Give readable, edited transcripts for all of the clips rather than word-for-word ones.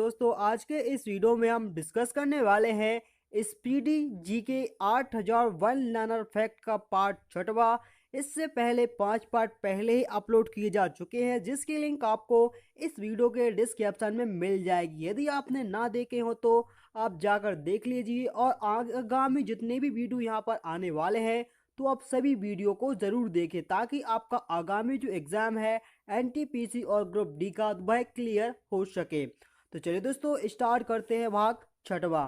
दोस्तों आज के इस वीडियो में हम डिस्कस करने वाले हैं स्पीडी जी के 8001 लर्नर फैक्ट का पार्ट छठवा। इससे पहले 5 पार्ट पहले ही अपलोड किए जा चुके हैं, जिसकी लिंक आपको इस वीडियो के डिस्क्रिप्शन में मिल जाएगी। यदि आपने ना देखे हो तो आप जाकर देख लीजिए। और आगामी जितने भी वीडियो यहाँ पर आने वाले हैं तो आप सभी वीडियो को ज़रूर देखें, ताकि आपका आगामी जो एग्ज़ाम है एनटीपीसी और ग्रुप डी का वह क्लियर हो सके। तो चलिए दोस्तों स्टार्ट करते हैं भाग छठवा।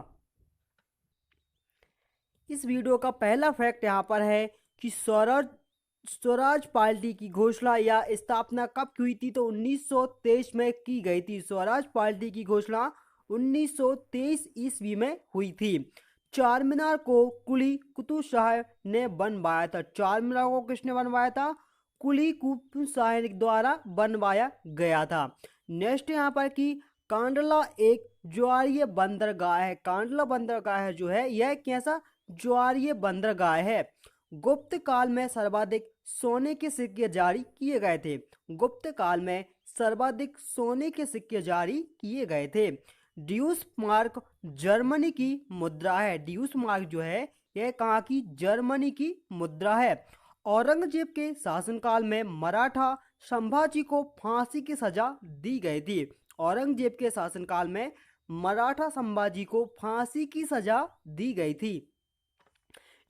इस वीडियो का पहला फैक्ट यहाँ पर है कि स्वराज पार्टी की घोषणा या स्थापना कब हुई थी, तो 1923 में की गई थी। स्वराज पार्टी की घोषणा 1923 ईस्वी में हुई थी। चार मीनार को कुली कुतुब शाह ने बनवाया था। चार मीनार को किसने बनवाया था? कुली कुतुब शाह द्वारा बनवाया गया था। नेक्स्ट यहाँ पर कि कांडला एक ज्वारीय बंदरगाह है। कांडला बंदरगाह जो है यह कैसा ज्वारीय बंदरगाह है? गुप्त काल में सर्वाधिक सोने के सिक्के जारी किए गए थे। गुप्त काल में सर्वाधिक सोने के सिक्के जारी किए गए थे। ड्यूस मार्क जर्मनी की मुद्रा है। ड्यूस मार्क जो है यह कहाँ की? जर्मनी की मुद्रा है। औरंगजेब के शासनकाल में मराठा संभाजी को फांसी की सजा दी गई थी। औरंगजेब के शासनकाल में मराठा संभाजी को फांसी की सजा दी गई थी।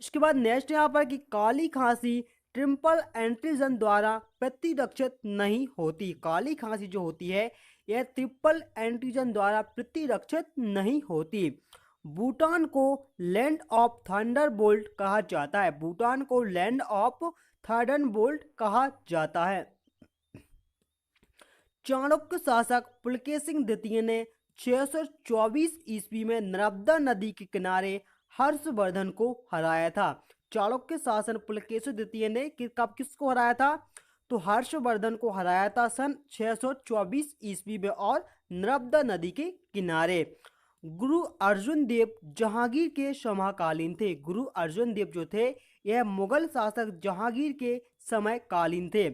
इसके बाद नेक्स्ट यहाँ पर कि काली खांसी ट्रिपल एंटीजन द्वारा प्रतिरक्षित नहीं होती। काली खांसी जो होती है यह ट्रिपल एंटीजन द्वारा प्रतिरक्षित नहीं होती। भूटान को लैंड ऑफ थंडरबोल्ट कहा जाता है। भूटान को लैंड ऑफ थंडरबोल्ट कहा जाता है। चाणक्य शासक पुलकेशिन द्वितीय ने 624 ईस्वी में नर्मदा नदी के किनारे हर्षवर्धन को हराया था। चाणक्य शासन पुलकेशिन द्वितीय ने कब किसको हराया था? तो हर्षवर्धन को हराया था सन 624 ईस्वी में और नर्मदा नदी के किनारे। गुरु अर्जुन देव जहांगीर के समकालीन थे। गुरु अर्जुन देव जो थे यह मुगल शासक जहांगीर के समय कालीन थे।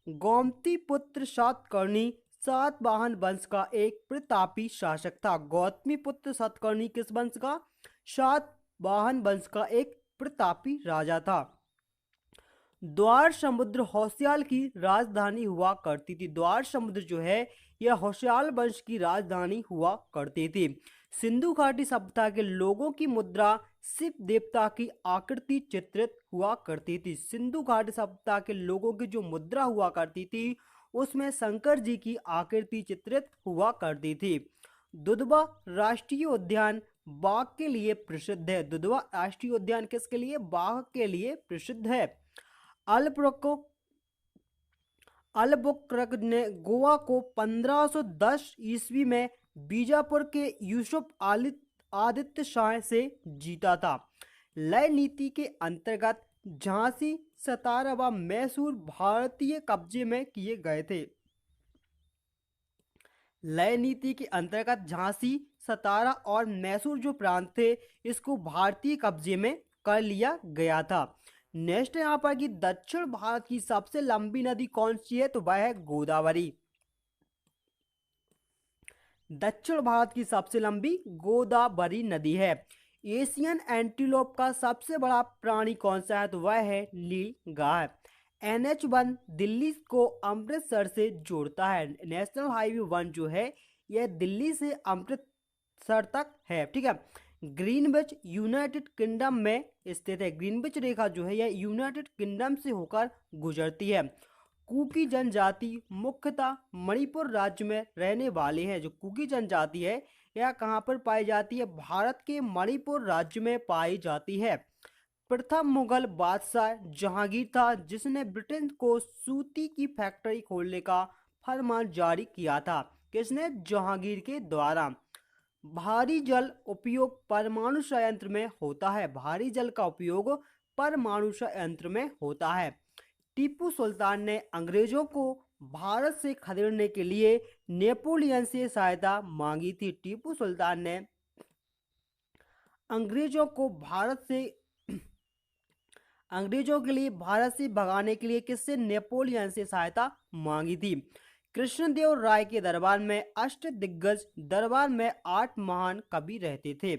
गोमती पुत्र सातकर्णी सातवाहन वंश का एक प्रतापी शासक था। गौतमी पुत्र सातकर्णी किस वंश का? सातवाहन वंश का एक प्रतापी राजा था। द्वार समुद्र होशियाल की राजधानी हुआ करती थी। द्वार समुद्र जो है यह होशियाल वंश की राजधानी हुआ करती थी। सिंधु घाटी सभ्यता के लोगों की मुद्रा शिव देवता की आकृति चित्रित हुआ करती थी। सिंधु घाटी सभ्यता के लोगों की जो मुद्रा हुआ करती थी उसमें शंकर जी की आकृति चित्रित हुआ करती थी। दुधवा राष्ट्रीय उद्यान बाघ के लिए प्रसिद्ध है। दुधवा राष्ट्रीय उद्यान किसके लिए? बाघ के लिए प्रसिद्ध है। अल्बुकर्क ने गोवा को 1510 ईस्वी में बीजापुर के यूसुफ आदित्य शाह से जीता था। लय नीति के अंतर्गत झांसी, सतारा व मैसूर भारतीय कब्जे में किए गए थे। लय नीति के अंतर्गत झांसी, सतारा और मैसूर जो प्रांत थे इसको भारतीय कब्जे में कर लिया गया था। नेक्स्ट यहाँ पर कि दक्षिण भारत की सबसे लंबी नदी कौन सी है? तो वह है गोदावरी। दक्षिण भारत की सबसे लंबी गोदावरी नदी है। एशियन एंटीलोप का सबसे बड़ा प्राणी कौन सा है? तो वह है नीलगाय। NH1 दिल्ली को अमृतसर से जोड़ता है। नेशनल हाईवे 1 जो है यह दिल्ली से अमृतसर तक है। ठीक है। ग्रीनविच यूनाइटेड किंगडम में स्थित है। ग्रीनविच रेखा जो है यह यूनाइटेड किंगडम से होकर गुजरती है। कुकी जनजाति मुख्यतः मणिपुर राज्य में रहने वाले हैं। जो कुकी जनजाति है यह कहाँ पर पाई जाती है? भारत के मणिपुर राज्य में पाई जाती है। प्रथम मुगल बादशाह जहांगीर था जिसने ब्रिटेन को सूती की फैक्ट्री खोलने का फरमान जारी किया था। किसने? जहांगीर के द्वारा। भारी जल उपयोग परमाणु संयंत्र में होता है। भारी जल का उपयोग परमाणु संयंत्र में होता है। टीपू सुल्तान ने अंग्रेजों को भारत से खदेड़ने के लिए नेपोलियन से सहायता मांगी थी। टीपू सुल्तान ने अंग्रेजों के लिए भारत से भगाने के लिए किससे? नेपोलियन से सहायता मांगी थी। कृष्णदेव राय के दरबार में अष्टदिग्गज दरबार में 8 महान कवि रहते थे।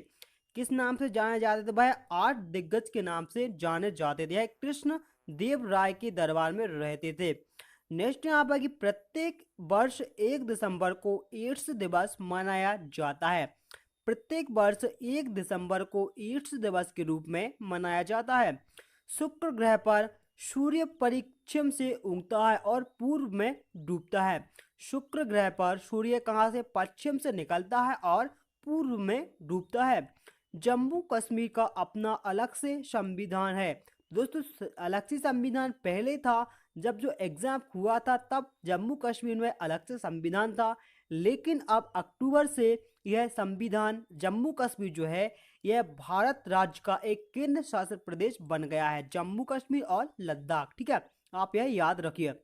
किस नाम से जाने जाते थे भाई? 8 दिग्गज के नाम से जाने जाते थे। कृष्ण देव राय के दरबार में रहते थे। नेक्स्ट यहाँ पर कि प्रत्येक वर्ष 1 दिसंबर को एड्स दिवस मनाया जाता है। प्रत्येक वर्ष 1 दिसंबर को एड्स दिवस के रूप में मनाया जाता है। शुक्र ग्रह पर सूर्य पश्चिम से उगता है और पूर्व में डूबता है। शुक्र ग्रह पर सूर्य कहाँ से? पश्चिम से निकलता है और पूर्व में डूबता है। जम्मू कश्मीर का अपना अलग से संविधान है। दोस्तों, अलग से संविधान पहले था, जब जो एग्जाम हुआ था तब जम्मू कश्मीर में अलग से संविधान था, लेकिन अब अक्टूबर से यह संविधान जम्मू कश्मीर जो है यह भारत राज्य का एक केंद्र शासित प्रदेश बन गया है, जम्मू कश्मीर और लद्दाख। ठीक है, आप यह याद रखिए।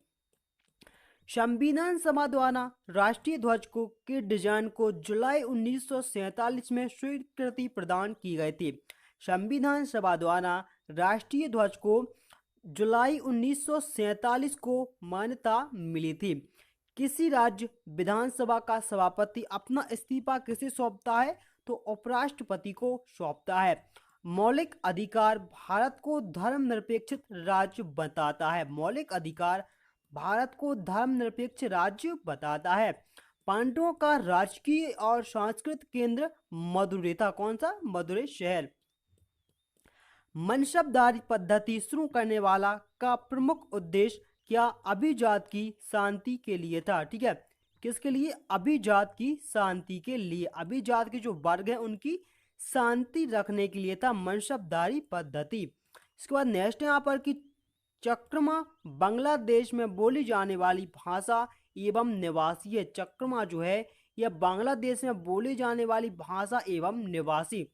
संविधान सभा द्वारा राष्ट्रीय ध्वज को के डिजाइन को जुलाई 1947 में स्वीकृति प्रदान की गई थी। संविधान सभा द्वारा राष्ट्रीय ध्वज को जुलाई 1947 को मान्यता मिली थी। किसी राज्य विधानसभा का सभापति अपना इस्तीफा किसे सौंपता है? तो उपराष्ट्रपति को सौंपता है। मौलिक अधिकार भारत को धर्मनिरपेक्ष राज्य बताता है। मौलिक अधिकार भारत को धर्मनिरपेक्ष राज्य बताता है। पांडवों का राजकीय और सांस्कृतिक केंद्र मदुरै था। कौन सा? मदुरै शहर। मनसबदारी पद्धति शुरू करने वाला का प्रमुख उद्देश्य क्या? अभिजात की शांति के लिए था। ठीक है, किसके लिए? अभिजात की शांति के लिए। अभिजात के जो वर्ग है उनकी शांति रखने के लिए था मनसबदारी पद्धति। इसके बाद नेक्स्ट यहाँ पर कि चकमा बांग्लादेश में बोली जाने वाली भाषा एवं निवासी है। चकमा जो है यह बांग्लादेश में बोली जाने वाली भाषा एवं निवासी।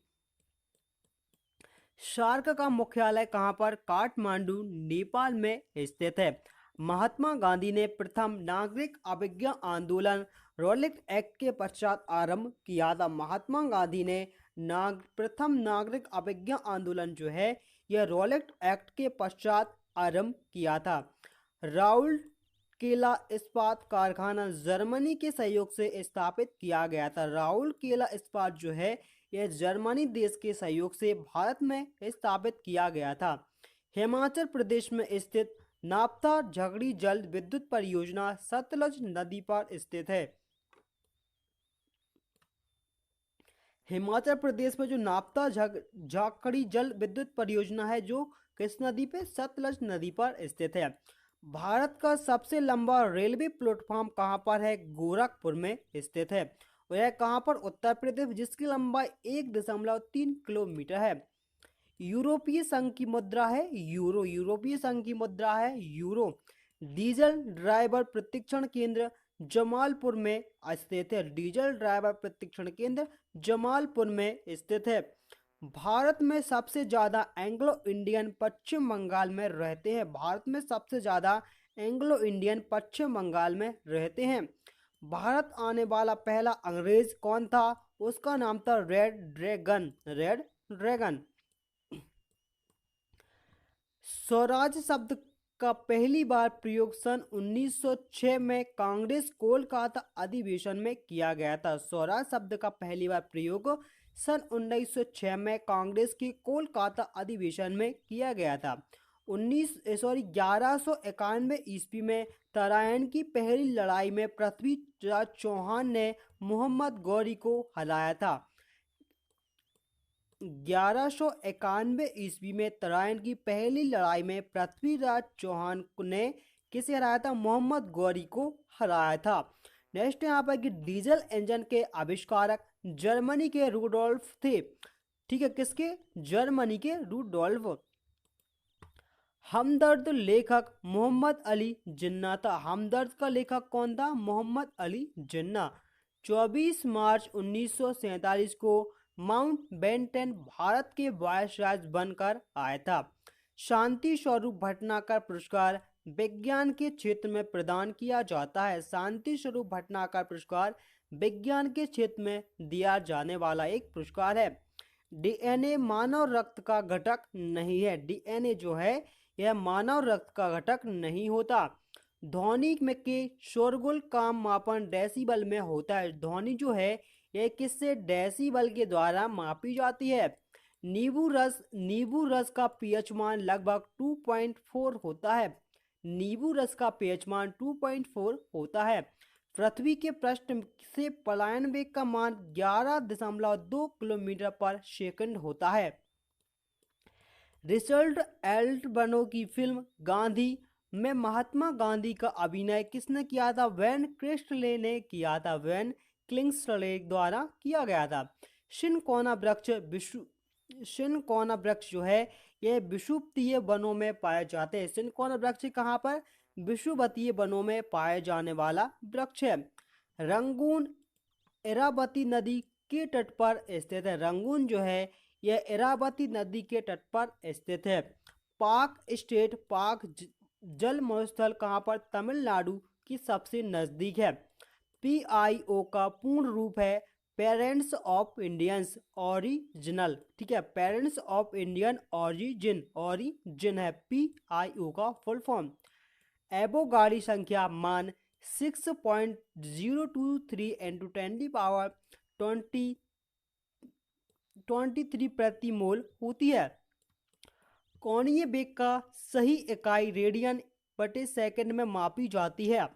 सार्क का मुख्यालय कहाँ पर? काठमांडू, नेपाल में स्थित है। महात्मा गांधी ने प्रथम नागरिक अभिज्ञा आंदोलन रॉलेट एक्ट के पश्चात आरंभ किया था। महात्मा गांधी ने प्रथम नागरिक अभिज्ञा आंदोलन जो है यह रॉलेट एक्ट के पश्चात आरंभ किया था। राउरकेला इस्पात कारखाना जर्मनी के सहयोग से स्थापित किया गया था। राउरकेला इस्पात जो है यह जर्मनी देश के सहयोग से भारत में स्थापित किया गया था। हिमाचल प्रदेश में स्थित नाप्ता झगड़ी जल विद्युत परियोजना सतलज नदी पर स्थित है। हिमाचल प्रदेश में जो नाप्ता झगड़ी जल विद्युत परियोजना है जो किस नदी पे? सतलज नदी पर स्थित है। भारत का सबसे लंबा रेलवे प्लेटफॉर्म कहाँ पर है? गोरखपुर में स्थित है। और यह कहाँ पर? उत्तर प्रदेश, जिसकी लंबाई 1.3 किलोमीटर है। यूरोपीय संघ की मुद्रा है यूरो। यूरोपीय संघ की मुद्रा है यूरो। डीजल ड्राइवर प्रशिक्षण केंद्र जमालपुर में स्थित है। डीजल ड्राइवर प्रशिक्षण केंद्र जमालपुर में स्थित है। भारत में सबसे ज्यादा एंग्लो इंडियन पश्चिम बंगाल में रहते हैं। भारत में सबसे ज्यादा एंग्लो इंडियन पश्चिम बंगाल में रहते हैं। भारत आने वाला पहला अंग्रेज कौन था? उसका नाम था red dragon. Red dragon. Swaraj शब्द का पहली बार प्रयोग सन 1906 में कांग्रेस कोलकाता अधिवेशन में किया गया था। स्वराज शब्द का पहली बार प्रयोग सन 1906 में कांग्रेस के कोलकाता अधिवेशन में किया गया था। 1191 ईस्वी में तराइन की पहली लड़ाई में पृथ्वीराज चौहान ने मोहम्मद गौरी को हराया था। 1191 ईस्वी में तराइन की पहली लड़ाई में पृथ्वीराज चौहान ने किसे हराया था? मोहम्मद गौरी को हराया था। नेक्स्ट यहाँ पर कि डीजल इंजन के आविष्कारक जर्मनी के रूडोल्फ थे। ठीक है, किसके? जर्मनी के रूडोल्फ। हमदर्द लेखक मोहम्मद अली जिन्ना था। हमदर्द का लेखक कौन था? मोहम्मद अली जिन्ना। 24 मार्च 1947 को माउंटबेटन भारत के वायसराय बनकर आया था। शांति स्वरूप भटनागर पुरस्कार विज्ञान के क्षेत्र में प्रदान किया जाता है। शांति स्वरूप भटनागर पुरस्कार विज्ञान के क्षेत्र में दिया जाने वाला एक पुरस्कार है। डीएनए मानव रक्त का घटक नहीं है। डीएनए जो है यह मानव रक्त का घटक नहीं होता। ध्वनि में के शोरगुल का मापन डेसिबल में होता है। ध्वनि जो है यह किससे डेसिबल के द्वारा मापी जाती है। नींबू रस का पीएच मान लगभग 2.4 होता है। नींबू रस का पीएच मान 2.4 होता है। पृथ्वी के पृष्ठ से पलायन वेग का मान 11.2 किलोमीटर पर सेकंड होता है। रिचर्ड एल्बनो की फिल्म गांधी में महात्मा गांधी का अभिनय किसने किया था। वैन क्रिस्टले ने किया था। वैन क्लिंगस्ले द्वारा किया गया था। सिनकोना वृक्ष जो है यह विषुवतीय वनों में पाए जाते हैं। सिनकोना वृक्ष कहाँ पर, विषुवतीय वनों में पाए जाने वाला वृक्ष है। रंगून इरावती नदी के तट पर स्थित है। रंगून जो है यह इरावती नदी के तट पर स्थित है। पाक जल महोत्सव कहाँ पर, तमिलनाडु की सबसे नजदीक है। PIO का पूर्ण रूप है पेरेंट्स ऑफ इंडियंस ओरिजिनल। ठीक है, पेरेंट्स ऑफ इंडियन ओरिजिन है PIO का फुल फॉर्म। एवोगाड्रो संख्या मान 6.023 × 10⁻23 प्रति मोल होती है। कोणीय वेग का सही इकाई रेडियन प्रति सेकंड में मापी जाती है।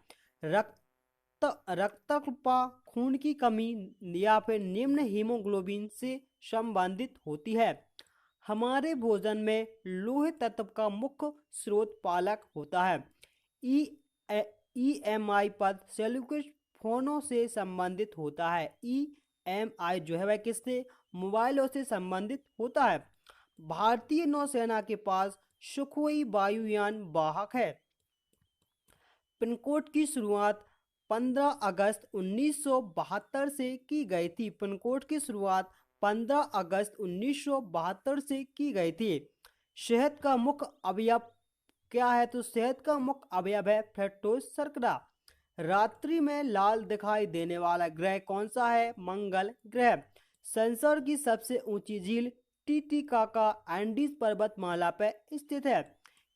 रक्तकणिका खून की कमी या फिर निम्न हीमोग्लोबिन से संबंधित होती है। हमारे भोजन में लोहे तत्व का मुख्य स्रोत पालक होता है। EMI पद सेल्यूलोज फोनों से संबंधित होता है। EMI जो है वह किससे, मोबाइलों से संबंधित होता है। भारतीय नौसेना के पास सुखोई वायुयान वाहक है। पिनकोड की शुरुआत 15 अगस्त 1972 से की गई थी। पिनकोड की शुरुआत 15 अगस्त 1972 से की गई थी। शहद का मुख्य अवयव क्या है, तो शहद का मुख्य अवयव है फ्रक्टोज शर्करा। रात्रि में लाल दिखाई देने वाला ग्रह कौन सा है, मंगल ग्रह। संसार की सबसे ऊंची झील टीटीकाका एंडीज पर्वतमाला पर स्थित है।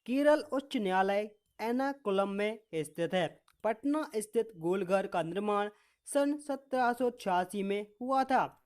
केरल उच्च न्यायालय एर्नाकुलम में स्थित है। पटना स्थित गोलघर का निर्माण सन 1786 में हुआ था।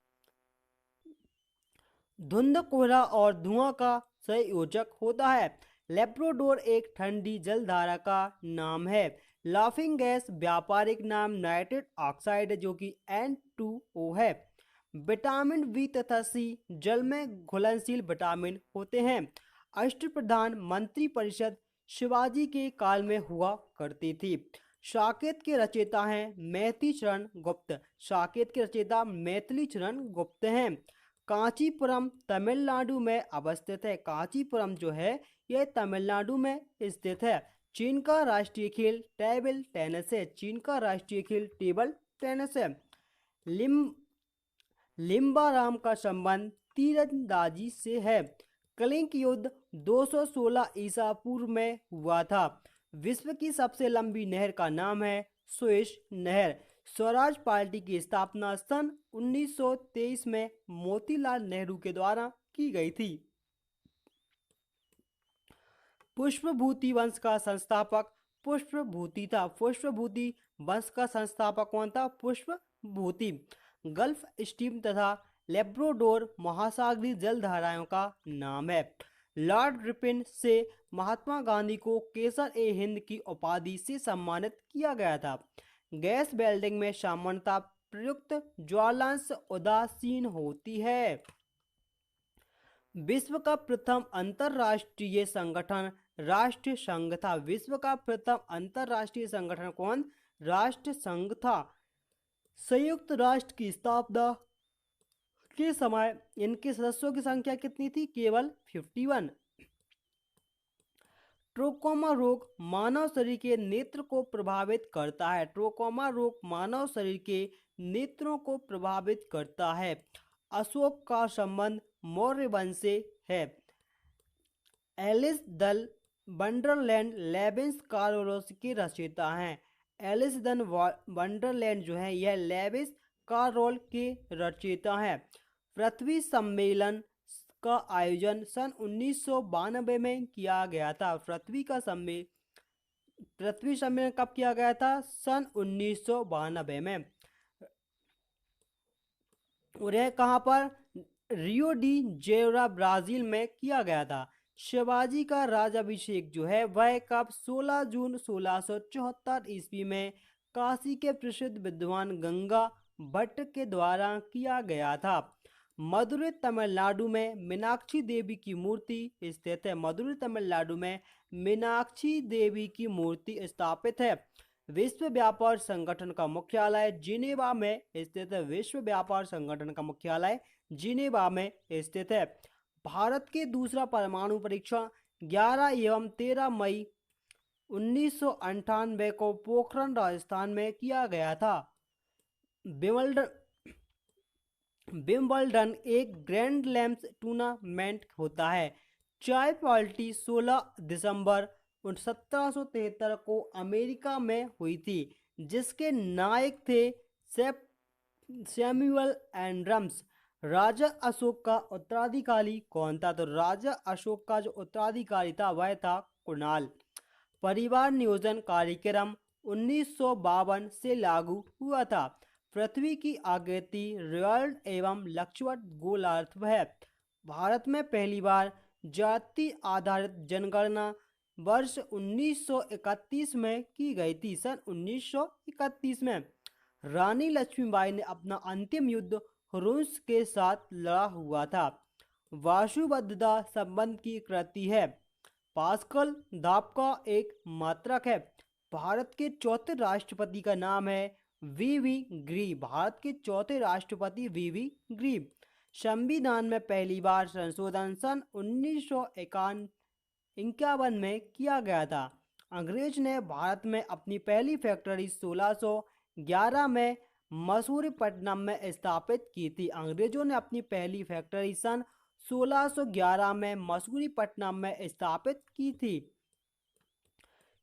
धुंध, कोहरा और धुआं का संयोजक होता है। लेब्राडोर एक ठंडी जलधारा का नाम है। लाफिंग गैस व्यापारिक नाम नाइट्रेट ऑक्साइड है जो कि N2O है। विटामिन बी तथा सी जल में घुलनशील विटामिन होते हैं। अष्टप्रधान मंत्री परिषद शिवाजी के काल में हुआ करती थी। साकेत के रचयिता हैं मैथिली चरण गुप्त। साकेत के रचयिता मैथिली चरण गुप्त हैं। कांचीपुरम तमिलनाडु में अवस्थित है। कांचीपुरम जो है यह तमिलनाडु में स्थित है। चीन का राष्ट्रीय खेल टेबल टेनिस है। चीन का राष्ट्रीय खेल टेबल टेनिस है। लिम्बाराम का संबंध तीरंदाजी से है। कलिंग युद्ध 216 ईसा पूर्व में हुआ था। विश्व की सबसे लंबी नहर का नाम है सुएज नहर। स्वराज पार्टी की स्थापना सन 1923 में मोतीलाल नेहरू के द्वारा की गई थी। पुष्पभूति वंश का संस्थापक पुष्पभूति था। पुष्पभूति वंश का संस्थापक कौन था, पुष्पभूति। गल्फ स्ट्रीम तथा लेब्राडोर महासागरीय जलधाराओं का नाम है। लॉर्ड रिपन से महात्मा गांधी को केसर-ए-हिंद की उपाधि से सम्मानित किया गया था। गैस वेल्डिंग में सामान्यतः प्रयुक्त ज्वालांश उदासीन होती है। विश्व का प्रथम अंतरराष्ट्रीय संगठन राष्ट्र संघ था। विश्व का प्रथम अंतरराष्ट्रीय संगठन कौन, राष्ट्र संघ था। संयुक्त राष्ट्र की स्थापना के समय इनके सदस्यों की संख्या कितनी थी, केवल 51। ट्रोकोमा रोग मानव शरीर के नेत्र को प्रभावित करता है। ट्रोकोमा रोग मानव शरीर के नेत्रों को प्रभावित करता है। अशोक का संबंध मौर्य वंश से है। Alice the Wonderland Lewis Carlos के रचयिता हैं। एलिस द वंडरलैंड जो है यह लेविस कार्लोस के रचयिता हैं। पृथ्वी सम्मेलन का आयोजन सन 1992 में किया गया था। पृथ्वी का पृथ्वी सम्मेलन कब किया गया था? सन 1992 में। और यह कहाँ पर? रियो डी जेनेरो ब्राजील में किया गया था। शिवाजी का राज्याभिषेक जो है वह कब? 16 जून 1674 ईस्वी में काशी के प्रसिद्ध विद्वान गंगा भट्ट के द्वारा किया गया था। मदुरै तमिलनाडु में मीनाक्षी देवी की मूर्ति स्थित है। मदुरै तमिलनाडु में मीनाक्षी देवी की मूर्ति स्थापित है। विश्व व्यापार संगठन का मुख्यालय जिनेवा में स्थित है। विश्व व्यापार संगठन का मुख्यालय जिनेवा में स्थित है। भारत के दूसरा परमाणु परीक्षण 11 एवं 13 मई 1998 को पोखरण राजस्थान में किया गया था। विम्बलडन विम्बलडन एक ग्रैंड स्लैम टूर्नामेंट होता है। चाय पार्टी 16 दिसंबर 1773 को अमेरिका में हुई थी, जिसके नायक थे सैमुअल एडम्स। राजा अशोक का उत्तराधिकारी कौन था? तो राजा अशोक का जो उत्तराधिकारी था वह था कुणाल। परिवार नियोजन कार्यक्रम 1952 से लागू हुआ था। पृथ्वी की आकृति रियल्ड एवं लक्षवत गोलार्थ है। भारत में पहली बार जाति आधारित जनगणना वर्ष 1931 में की गई थी। सन 1931 में रानी लक्ष्मीबाई ने अपना अंतिम युद्ध रूस के साथ लड़ा हुआ था। वायुबद्धता संबंध की कृति है। पास्कल दाब का एक मात्रक है। भारत के चौथे राष्ट्रपति का नाम है वी ग्री। भारत के चौथे राष्ट्रपति वी ग्री। संविधान में पहली बार संशोधन सन 1951 में किया गया था। अंग्रेज ने भारत में अपनी पहली फैक्ट्री 1611 में मसूरीपट्टनम में स्थापित की थी। अंग्रेजों ने अपनी पहली फैक्ट्री सन 1611 में मसूरीपट्टनम में स्थापित की थी।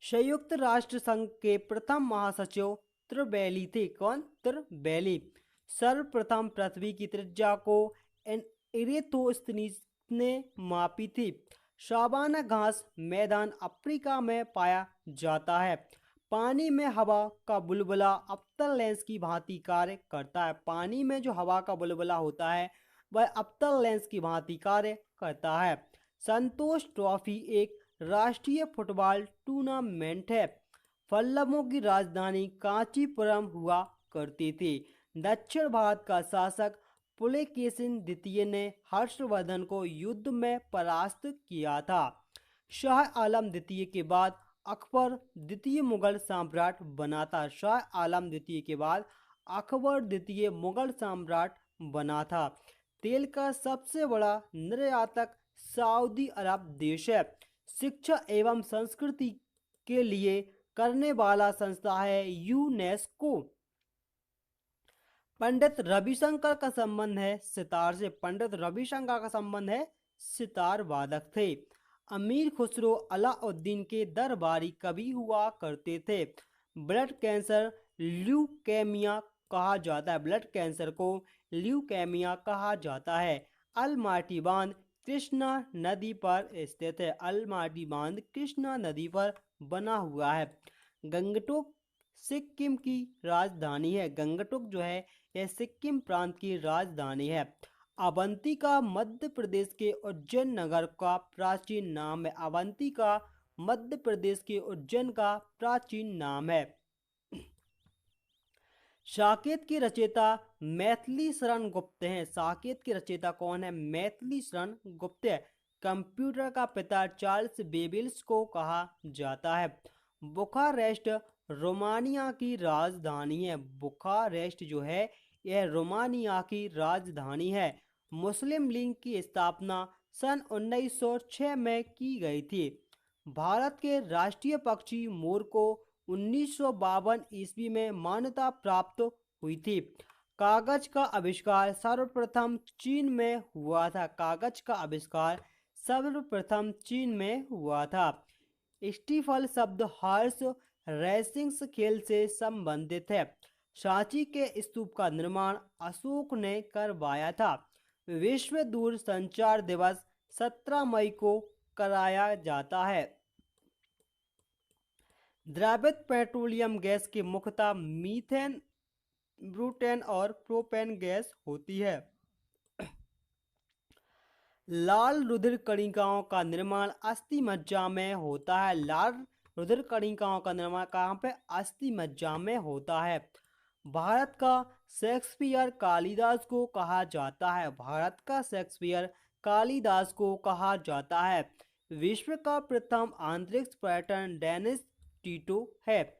संयुक्त राष्ट्र संघ के प्रथम महासचिव त्रिबेली थे। कौन? त्रिबेली। सर्वप्रथम पृथ्वी की त्रिज्या को इरेथोस्थनीज ने मापी थी। सावाना घास मैदान अफ्रीका में पाया जाता है। पानी में हवा का बुलबुला अवतल लेंस की भांति कार्य करता है। पानी में जो हवा का बुलबुला होता है वह अवतल लेंस की भांति कार्य करता है। संतोष ट्रॉफी एक राष्ट्रीय फुटबॉल टूर्नामेंट है। पल्लवों की राजधानी कांचीपुरम हुआ करती थी। दक्षिण भारत का शासक पुलकेशिन द्वितीय ने हर्षवर्धन को युद्ध में परास्त किया था। शाह आलम द्वितीय के बाद अकबर द्वितीय मुगल सम्राट बना था। शाह आलम द्वितीय के बाद अकबर द्वितीय मुगल सम्राट बना था। तेल का सबसे बड़ा निर्यातक सऊदी अरब देश है। शिक्षा एवं संस्कृति के लिए करने वाला संस्था है यूनेस्को। पंडित रविशंकर का संबंध है सितार से। पंडित रविशंकर का संबंध है सितार वादक थे। अमीर खुसरो अलाउद्दीन के दरबारी कवि हुआ करते थे। ब्लड कैंसर ल्यूकेमिया कहा जाता है। ब्लड कैंसर को ल्यूकेमिया कहा जाता है। अलमाटी बांध कृष्णा नदी पर स्थित है। अलमाटी बांध कृष्णा नदी पर बना हुआ है। गंगटोक सिक्किम की राजधानी है। गंगटोक जो है यह सिक्किम प्रांत की राजधानी है। अवंतिका मध्य प्रदेश के उज्जैन नगर का प्राचीन नाम है। अवंतिका मध्य प्रदेश के उज्जैन का प्राचीन नाम है। साकेत के रचयिता मैथिली शरण गुप्त हैं। साकेत के रचयिता कौन है? मैथिली शरण गुप्त है। कंप्यूटर का पिता चार्ल्स बेबिल्स को कहा जाता है। बुखारेस्ट रोमानिया की राजधानी है। बुखारेस्ट जो है यह रोमानिया की राजधानी है। मुस्लिम लीग की स्थापना सन 1906 में की गई थी। भारत के राष्ट्रीय पक्षी मोर को 1952 ईस्वी में मान्यता प्राप्त हुई थी। कागज का आविष्कार सर्वप्रथम चीन में हुआ था। कागज का आविष्कार सर्वप्रथम चीन में हुआ था। स्टीफल शब्द हॉर्स रेसिंग खेल से संबंधित है। सांची के स्तूप का निर्माण अशोक ने करवाया था। विश्व दूर संचार दिवस 17 मई को कराया जाता है। द्रवित पेट्रोलियम गैस के मुख्यतः मीथेन, ब्यूटेन और प्रोपेन गैस होती है। लाल रुधिर कणिकाओं का निर्माण अस्थि मज्जा में होता है। लाल रुधिर कणिकाओं का निर्माण कहाँ पे? अस्थि मज्जा में होता है। भारत का शेक्सपियर कालिदास को कहा जाता है। भारत का शेक्सपियर कालिदास को कहा जाता है। विश्व का प्रथम अंतरिक्ष पर्यटन डेनिस टीटो है।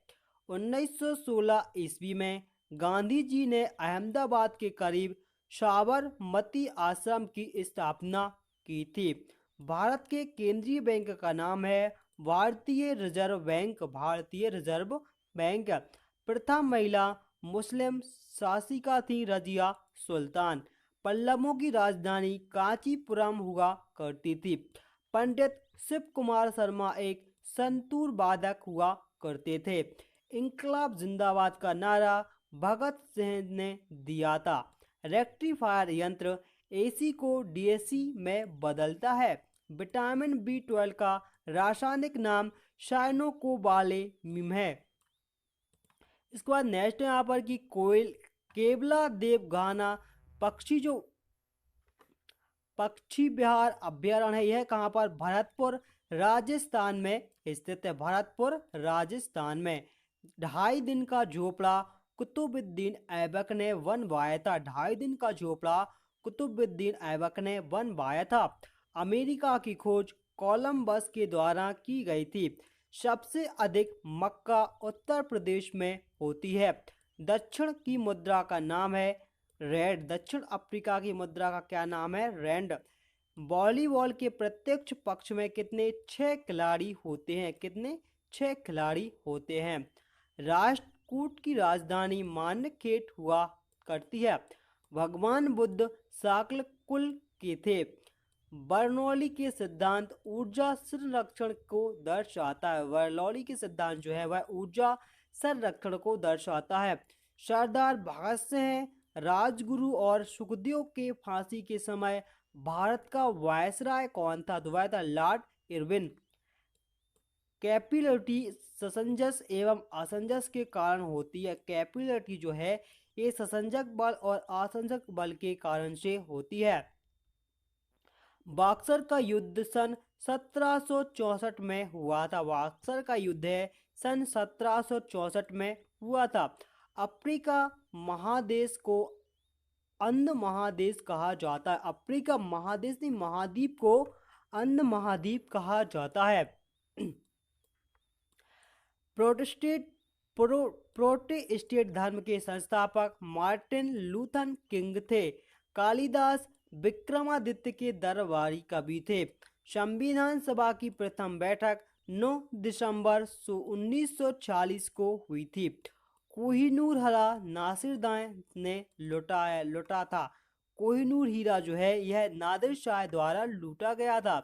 1916 ईस्वी में गांधी जी ने अहमदाबाद के करीब साबरमती आश्रम की स्थापना की थी। भारत के केंद्रीय बैंक का नाम है भारतीय रिजर्व बैंक। भारतीय रिजर्व बैंक। प्रथम महिला मुस्लिम शासिका थी रजिया सुल्तान। पल्लवों की राजधानी कांचीपुरम हुआ करती थी। पंडित शिव कुमार शर्मा एक संतूर वादक हुआ करते थे। इंकलाब जिंदाबाद का नारा भगत सिंह ने दिया था। रेक्टिफायर यंत्र एसी को डीएसी में बदलता है। विटामिन बी 12 का रासायनिक नाम साइनोकोबालेमिन है। इसके बाद नेक्स्ट यहाँ पर कि कोयल केवला देवगाना पक्षी विहार अभ्यारण्य है। यह कहाँ पर? भरतपुर राजस्थान में स्थित है। भरतपुर राजस्थान में। 2.5 दिन का झोपड़ा कुतुबुद्दीन ऐबक ने बनवाया था। 2.5 दिन का झोपड़ा कुतुबुद्दीन ऐबक ने बनवाया था। अमेरिका की खोज कोलंबस के द्वारा की गई थी। सबसे अधिक मक्का उत्तर प्रदेश में होती है। दक्षिण की मुद्रा का नाम है रैंड। दक्षिण अफ्रीका की मुद्रा का क्या नाम है? रैंड। वॉलीबॉल के प्रत्यक्ष पक्ष में कितने? 6 खिलाड़ी होते हैं। कितने? 6 खिलाड़ी होते हैं। राष्ट्रकूट की राजधानी मानखेट हुआ करती है। भगवान बुद्ध शाक्य कुल के थे। बर्नौली के सिद्धांत ऊर्जा संरक्षण को दर्शाता है। बर्नौली के सिद्धांत जो है वह ऊर्जा संरक्षण को दर्शाता है। सरदार भगत सिंह, राजगुरु और सुखदेव के फांसी के समय भारत का वायसराय कौन था? तो वह था लॉर्ड इरविन। कैपिलरिटी ससंजस एवं असंजस के कारण होती है। कैपिलरिटी जो है ये ससंजक बल और असंजक बल के कारण से होती है। बक्सर का युद्ध सन 1764 में हुआ था। बक्सर का युद्ध है सन 1764 में हुआ था। अफ्रीका महादेश को अंध महादेश कहा जाता है। अफ्रीका महादेश नहीं, महाद्वीप को अंध महाद्वीप कहा जाता है। प्रोटेस्टेंट धर्म के संस्थापक मार्टिन लूथर किंग थे। कालिदास विक्रमादित्य के दरबारी कवि थे। संविधान सभा की प्रथम बैठक 9 दिसंबर 1940 को हुई थी। कोहिनूर हीरा नासिर ने लूटा था। कोहिनूर हीरा जो है यह नादिर शाह द्वारा लूटा गया था।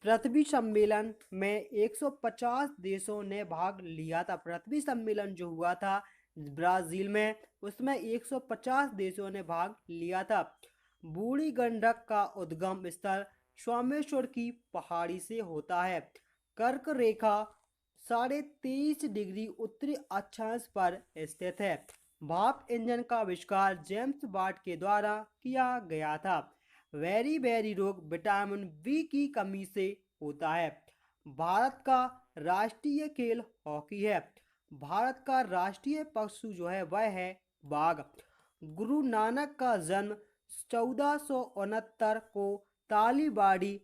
पृथ्वी सम्मेलन में 150 देशों ने भाग लिया था। पृथ्वी सम्मेलन जो हुआ था ब्राजील में, उसमें 150 देशों ने भाग लिया था। बूढ़ी गंडक का उद्गम स्थल सोमेश्वर की पहाड़ी से होता है। कर्क रेखा 23.5 डिग्री उत्तरी अक्षांश पर स्थित है। भाप इंजन का आविष्कार जेम्स वाट के द्वारा किया गया था। वेरी रोग विटामिन बी की कमी से होता है। भारत का राष्ट्रीय खेल हॉकी है। भारत का राष्ट्रीय पशु जो है वह है बाघ। गुरु नानक का जन्म 1469 को तालीबाड़ी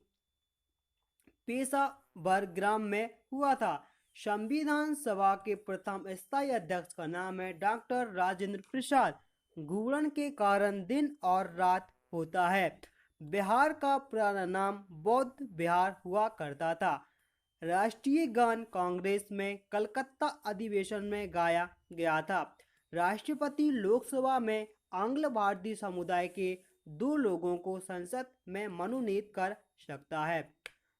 पेशावर ग्राम में हुआ था। संविधान सभा के प्रथम स्थायी अध्यक्ष का नाम है डॉक्टर राजेंद्र प्रसाद। घूर्णन के कारण दिन और रात होता है। बिहार का पुराना नाम बौद्ध बिहार हुआ करता था। राष्ट्रीय गान कांग्रेस में कलकत्ता अधिवेशन में गाया गया था। राष्ट्रपति लोकसभा में आंग्ल भारतीय समुदाय के 2 लोगों को संसद में मनोनीत कर सकता है।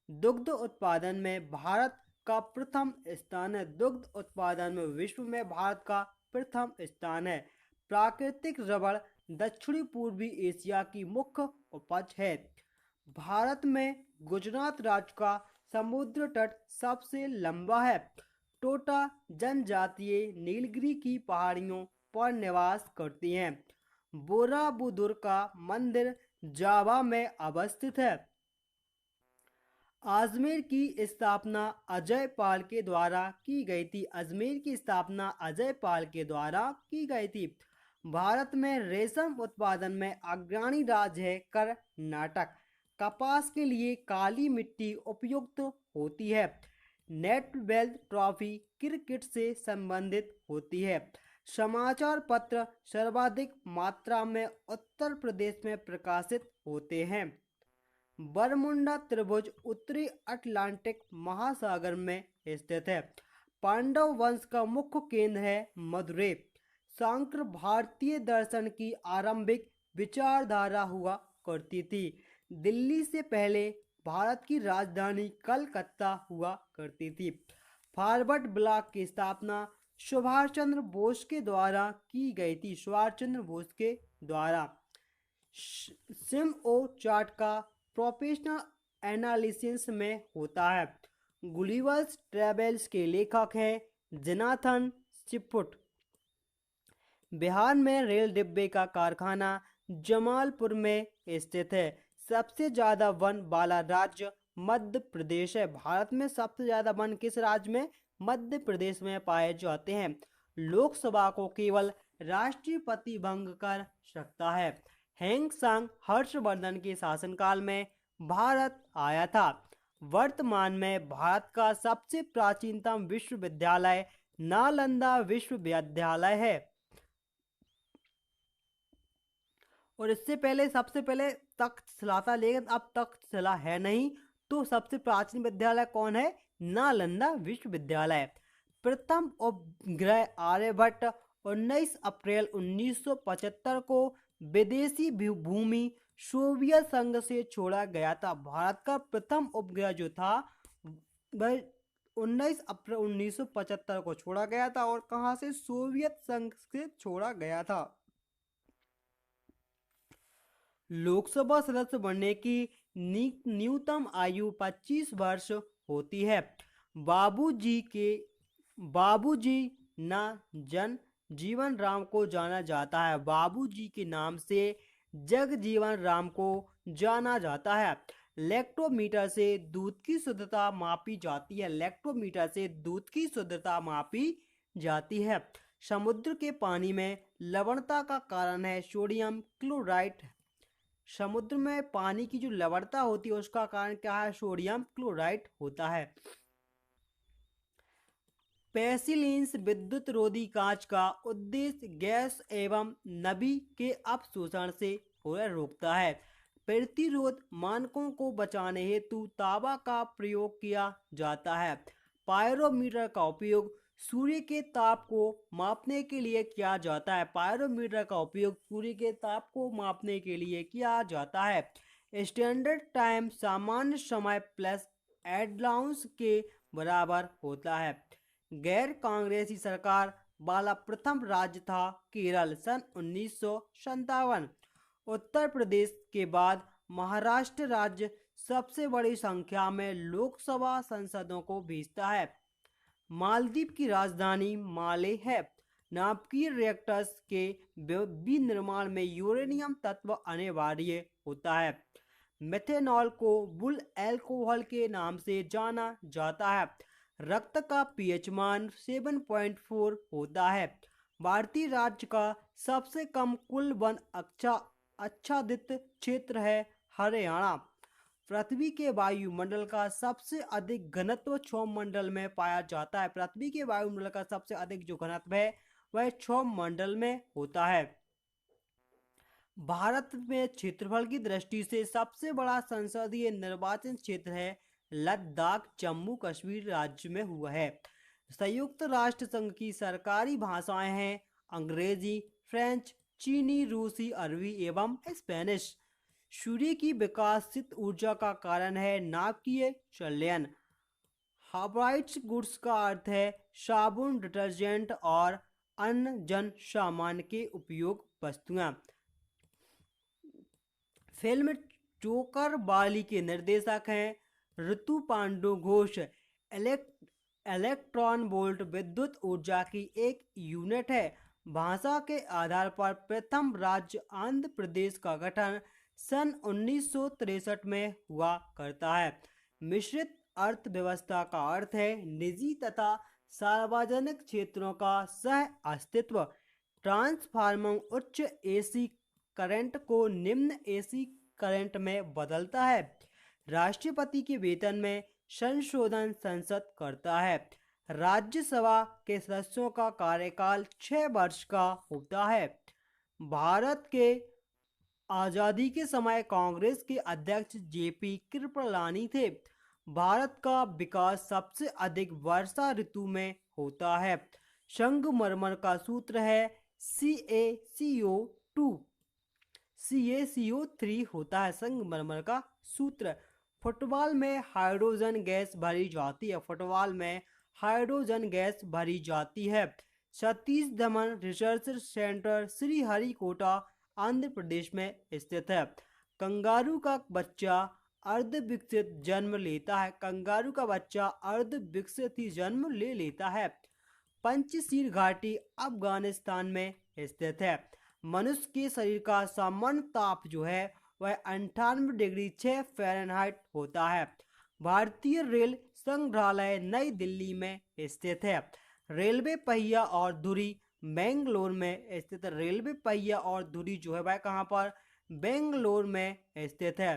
दुग्ध उत्पादन में भारत का प्रथम स्थान है। दुग्ध उत्पादन में विश्व में भारत का प्रथम स्थान है। प्राकृतिक रबड़ दक्षिणी पूर्वी एशिया की मुख्य उपज है। भारत में गुजरात राज्य का समुद्र तट सबसे लंबा है। टोटा जनजातीय नीलगिरी की पहाड़ियों पर निवास करती हैं। बोराबुदुर का मंदिर जावा में अवस्थित है। अजमेर की स्थापना अजय पाल के द्वारा की गई थी। अजमेर की स्थापना अजय पाल के द्वारा की गई थी। भारत में रेशम उत्पादन में अग्रणी राज्य है कर्नाटक। कपास के लिए काली मिट्टी उपयुक्त होती है। नेटवेल्थ ट्रॉफी क्रिकेट से संबंधित होती है। समाचार पत्र सर्वाधिक मात्रा में उत्तर प्रदेश में प्रकाशित होते हैं। बरमुंडा त्रिभुज उत्तरी अटलांटिक महासागर में स्थित है। पांडव वंश का मुख्य केंद्र है मदुरै। सांकर भारतीय दर्शन की आरंभिक विचारधारा हुआ करती थी। दिल्ली से पहले भारत की राजधानी कलकत्ता हुआ करती थी। फॉरवर्ड ब्लॉक की स्थापना सुभाष चंद्र बोस के द्वारा की गई थी। सुभाष चंद्र बोस के द्वारा। सिम ओ चार्ट का प्रोफेशनल एनालिसिस में होता है। गुलिवर्स ट्रेवल्स के लेखक हैं जोनाथन स्विफ्ट। बिहार में रेल डिब्बे का कारखाना जमालपुर में स्थित है। सबसे ज्यादा वन वाला राज्य मध्य प्रदेश है। भारत में सबसे ज्यादा वन किस राज्य में? मध्य प्रदेश में पाए जाते हैं। लोकसभा को केवल राष्ट्रपति भंग कर सकता है। हेंगसांग हर्षवर्धन के शासनकाल में भारत आया था। वर्तमान में भारत का सबसे प्राचीनतम विश्वविद्यालय नालंदा विश्वविद्यालय है। और इससे पहले सबसे पहले तक्षशिला था, लेकिन अब तक्षशिला है नहीं। तो सबसे प्राचीन विद्यालय कौन है? नालंदा विश्वविद्यालय। प्रथम उपग्रह आर्यभट्ट 19 अप्रैल 1975 को विदेशी भूमि सोवियत संघ से छोड़ा गया था। भारत का प्रथम उपग्रह जो था वह 19 अप्रैल 1975 को छोड़ा गया था। और कहां से? सोवियत संघ से छोड़ा गया था। लोकसभा सदस्य बनने की न्यूनतम आयु 25 वर्ष होती है। बाबूजी ना जगजीवन राम को जाना जाता है। बाबूजी के नाम से जगजीवन राम को जाना जाता है। लेक्टोमीटर से दूध की शुद्धता मापी जाती है। लेक्टोमीटर से दूध की शुद्धता मापी जाती है। समुद्र के पानी में लवणता का कारण है सोडियम क्लोराइड। समुद्र में पानी की जो लवणता होती है उसका कारण क्या है? सोडियम क्लोराइड होता है। पेसिलिन्स विद्युत रोधी कांच का उद्देश्य गैस एवं नमी के अपशोषण से रोकता है। प्रतिरोध मानकों को बचाने हेतु तांबा का प्रयोग किया जाता है। पायरोमीटर का उपयोग सूर्य के ताप को मापने के लिए किया जाता है। पायरोमीटर का उपयोग सूर्य के ताप को मापने के लिए किया जाता है। स्टैंडर्ड टाइम सामान्य समय प्लस एडलाउंस के बराबर होता है। गैर कांग्रेसी सरकार वाला प्रथम राज्य था केरल सन 1957। उत्तर प्रदेश के बाद महाराष्ट्र राज्य सबसे बड़ी संख्या में लोकसभा सांसदों को भेजता है। मालदीव की राजधानी माले है। नाभिकीय रिएक्टर्स के विनिर्माण में यूरेनियम तत्व अनिवार्य होता है। मेथेनॉल को बुल अल्कोहल के नाम से जाना जाता है। रक्त का पीएच मान 7.4 होता है। भारतीय राज्य का सबसे कम कुल वन आच्छादित क्षेत्र है हरियाणा। पृथ्वी के वायुमंडल का सबसे अधिक घनत्व क्षौमंडल में पाया जाता है। पृथ्वी के वायुमंडल का सबसे अधिक जो घनत्व है वह क्षौमंडल में होता है। भारत में क्षेत्रफल की दृष्टि से सबसे बड़ा संसदीय निर्वाचन क्षेत्र है लद्दाख जम्मू कश्मीर राज्य में हुआ है। संयुक्त राष्ट्र संघ की सरकारी भाषाएं हैं अंग्रेजी, फ्रेंच, चीनी, रूसी, अरबी एवं स्पेनिश। सूर्य की विकसित ऊर्जा का कारण है नाभिकीय संलयन। हाइब्रिड गुड्स का अर्थ है साबुन, डिटर्जेंट और अन्य जन सामान के उपयोग वस्तुएं। फिल्म जोकर बाली के निर्देशक हैं ऋतु पांडु घोष। इलेक्ट्रॉन वोल्ट विद्युत ऊर्जा की एक यूनिट है। भाषा के आधार पर प्रथम राज्य आंध्र प्रदेश का गठन सन 1963 में हुआ करता है। मिश्रित अर्थव्यवस्था का अर्थ है निजी तथा सार्वजनिक क्षेत्रों का सह अस्तित्व। ट्रांसफार्मर उच्च एसी करंट को निम्न एसी करंट में बदलता है। राष्ट्रपति के वेतन में संशोधन संसद करता है। राज्यसभा के सदस्यों का कार्यकाल 6 वर्ष का होता है। भारत के आजादी के समय कांग्रेस के अध्यक्ष जेपी कृपलानी थे। भारत का विकास सबसे अधिक वर्षा ऋतु में होता है। संगमरमर का सूत्र है CaCO2, CaCO3 होता है संगमरमर का सूत्र। फुटबॉल में हाइड्रोजन गैस भरी जाती है। फुटबॉल में हाइड्रोजन गैस भरी जाती है। सतीश धवन रिसर्च सेंटर श्रीहरिकोटा आंध्र प्रदेश में स्थित है। कंगारू का बच्चा अर्धविकसित जन्म लेता है। कंगारू का बच्चा अर्धविकसित ही जन्म ले लेता है। पंचशील घाटी अफगानिस्तान में स्थित है। मनुष्य के शरीर का सामान्य ताप जो है वह 98 डिग्री 6 फ़ारेनहाइट होता है। भारतीय रेल संग्रहालय नई दिल्ली में स्थित है। रेलवे पहिया और धुरी बेंगलोर में स्थित है। रेलवे पहिया और धुरी जो है वह कहाँ पर? बेंगलोर में स्थित है।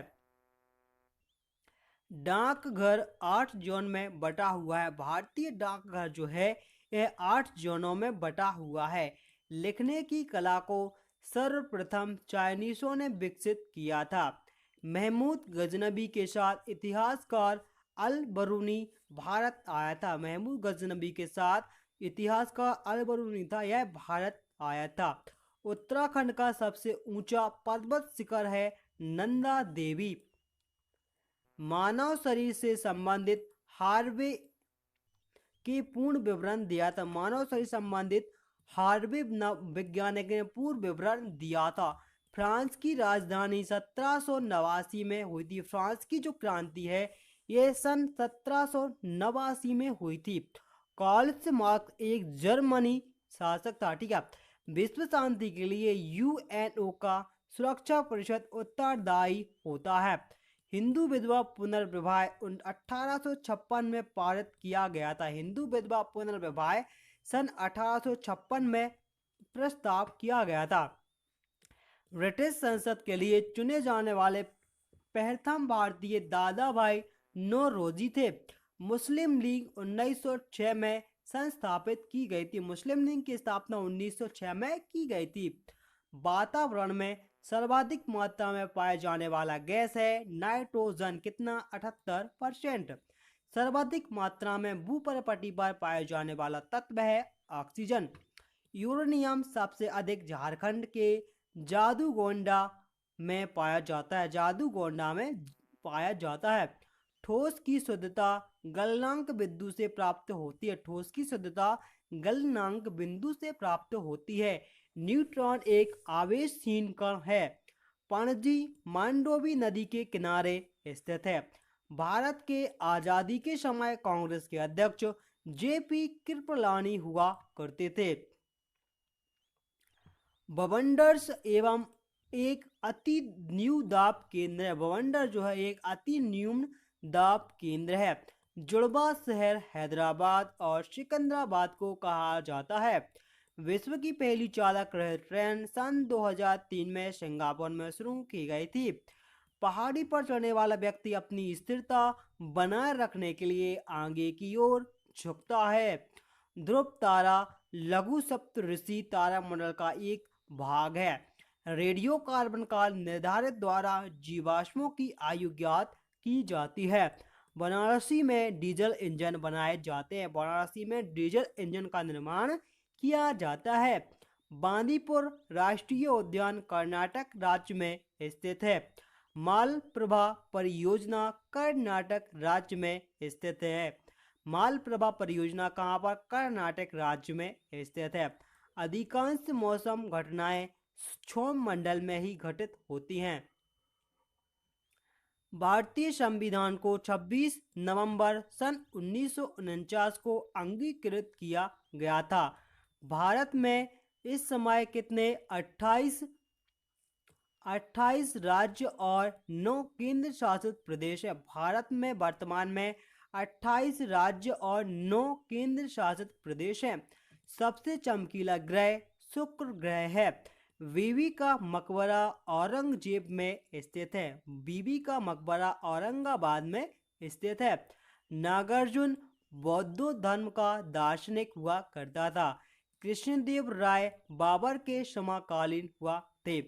डाकघर 8 जोन में बटा हुआ है। भारतीय डाकघर जो है यह 8 जोनों में बटा हुआ है। लिखने की कला को सर्वप्रथम चाइनीसों ने विकसित किया था। महमूद गजनबी के साथ इतिहासकार अल बरूनी भारत आया था। महमूद गजनबी के साथ इतिहासकार अल बरूनी था, यह भारत आया था। उत्तराखंड का सबसे ऊंचा पर्वत शिखर है नंदा देवी। मानव शरीर से संबंधित हार्वे के पूर्ण विवरण दिया था। मानव शरीर संबंधित हार्वे वैज्ञानिक ने पूर्ण विवरण दिया था। फ्रांस की राजधानी 1789 में हुई थी। फ्रांस की जो क्रांति है यह सन 1789 में हुई थी। कार्ल मार्क्स एक जर्मनी शासक था, ठीक है। विश्व शांति के लिए यूएनओ का सुरक्षा परिषद उत्तरदायी होता है। हिंदू विधवा पुनर्विवाह 1856 में पारित किया गया था। हिंदू विधवा पुनर्विवाह सन 1856 में प्रस्ताव किया गया था। ब्रिटिश संसद के लिए चुने जाने वाले प्रथम भारतीय दादा भाई नौरोजी थे। मुस्लिम लीग 1906 में संस्थापित की गई थी। मुस्लिम लीग की स्थापना 1906 में की गई थी। वातावरण में सर्वाधिक मात्रा में पाए जाने वाला गैस है नाइट्रोजन, कितना? 78%। सर्वाधिक मात्रा में भूपर्पटी पर पाए जाने वाला तत्व है ऑक्सीजन। यूरेनियम सबसे अधिक झारखंड के जादूगोंडा में पाया जाता है। जादूगोंडा में पाया जाता है। ठोस की शुद्धता गलनांक बिंदु से प्राप्त होती है। ठोस की शुद्धता गलनांक बिंदु से प्राप्त होती है। न्यूट्रॉन एक आवेशहीन कण है। पणजी मांडोवी नदी के किनारे स्थित है। भारत के आजादी के समय कांग्रेस के अध्यक्ष जेपी कृपलानी हुआ करते थे। बवंडर्स एवं एक अति न्यून दाब केंद्र है। बवंडर जो है एक अति न्यून दाब केंद्र है। जुड़वा शहर हैदराबाद और सिकंदराबाद को कहा जाता है। विश्व की पहली चालक ट्रेन सन 2003 में सिंगापुर में शुरू की गई थी। पहाड़ी पर चढ़ने वाला व्यक्ति अपनी स्थिरता बनाए रखने के लिए आगे की ओर झुकता है। ध्रुव तारा लघु सप्तऋषि तारामंडल का एक भाग है। रेडियो कार्बन काल निर्धारित द्वारा जीवाश्मों की आयु ज्ञात की जाती है। वाराणसी में डीजल इंजन बनाए जाते हैं। वाराणसी में डीजल इंजन का निर्माण किया जाता है। बांदीपुर राष्ट्रीय उद्यान कर्नाटक राज्य में स्थित है। मालप्रभा परियोजना कर्नाटक राज्य में स्थित है। मालप्रभा परियोजना कहाँ पर? कर्नाटक राज्य में स्थित है। अधिकांश मौसम घटनाएं क्षोभ मंडल में ही घटित होती हैं। भारतीय संविधान को 26 नवंबर सन 1949 को अंगीकृत किया गया था। भारत में इस समय कितने 28 राज्य और 9 केंद्र शासित प्रदेश है। भारत में वर्तमान में 28 राज्य और 9 केंद्र शासित प्रदेश हैं। सबसे चमकीला ग्रह शुक्र ग्रह है। बीबी का मकबरा औरंगजेब में स्थित है। बीबी का मकबरा औरंगाबाद में स्थित है। नागार्जुन बौद्ध धर्म का दार्शनिक हुआ करता था। कृष्णदेव राय बाबर के समकालीन हुआ थे।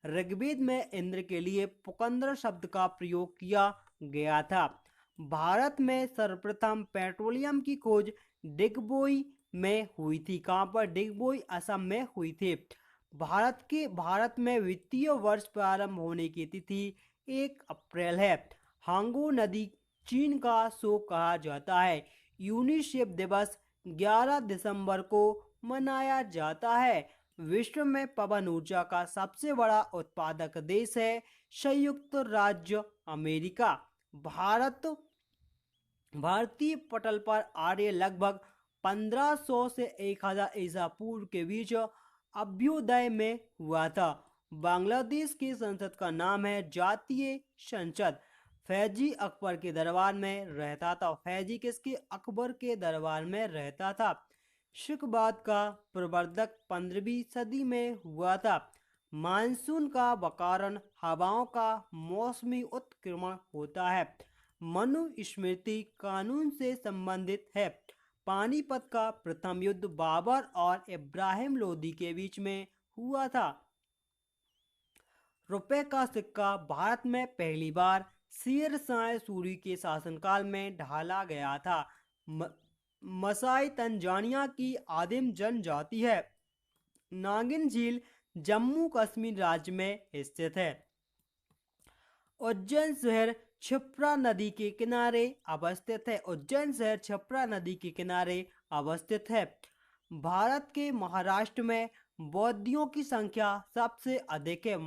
ऋग्वेद में इंद्र के लिए पुकंदर शब्द का प्रयोग किया गया था। भारत में सर्वप्रथम पेट्रोलियम की खोज डिगबोई में हुई थी। कहाँ पर? डिगबोई असम में हुई थी। भारत में वित्तीय वर्ष प्रारंभ होने की तिथि 1 अप्रैल है। हांगू नदी चीन का शोक कहा जाता है। यूनिसेफ दिवस 11 दिसंबर को मनाया जाता है। विश्व में पवन ऊर्जा का सबसे बड़ा उत्पादक देश है संयुक्त राज्य अमेरिका। भारतीय पटल पर आर्य लगभग 1500 से 1000 ईसा पूर्व के बीच अभ्युदय में हुआ था। बांग्लादेश की संसद का नाम है जातीय संसद। फैजी अकबर के दरबार में रहता था। फैजी किसके? अकबर के दरबार में रहता था। सिखवाद का प्रवर्धक 15वीं सदी में हुआ था। मानसून का कारण हवाओं का मौसमी उत्क्रमण होता है। मनुस्मृति कानून से संबंधित है। पानीपत का प्रथम युद्ध बाबर और इब्राहिम लोदी के बीच में हुआ था। रुपए का सिक्का भारत में पहली बार शेर शाह सूरी के शासनकाल में ढाला गया था। मसाई तंजानिया की आदिम जनजाति है। नागिन झील जम्मू कश्मीर राज्य में स्थित है। उज्जैन शहर क्षिप्रा नदी के किनारे अवस्थित है। उज्जैन शहर क्षिप्रा नदी के किनारे अवस्थित है। भारत के महाराष्ट्र में बौद्धियों की संख्या सबसे अधिक है।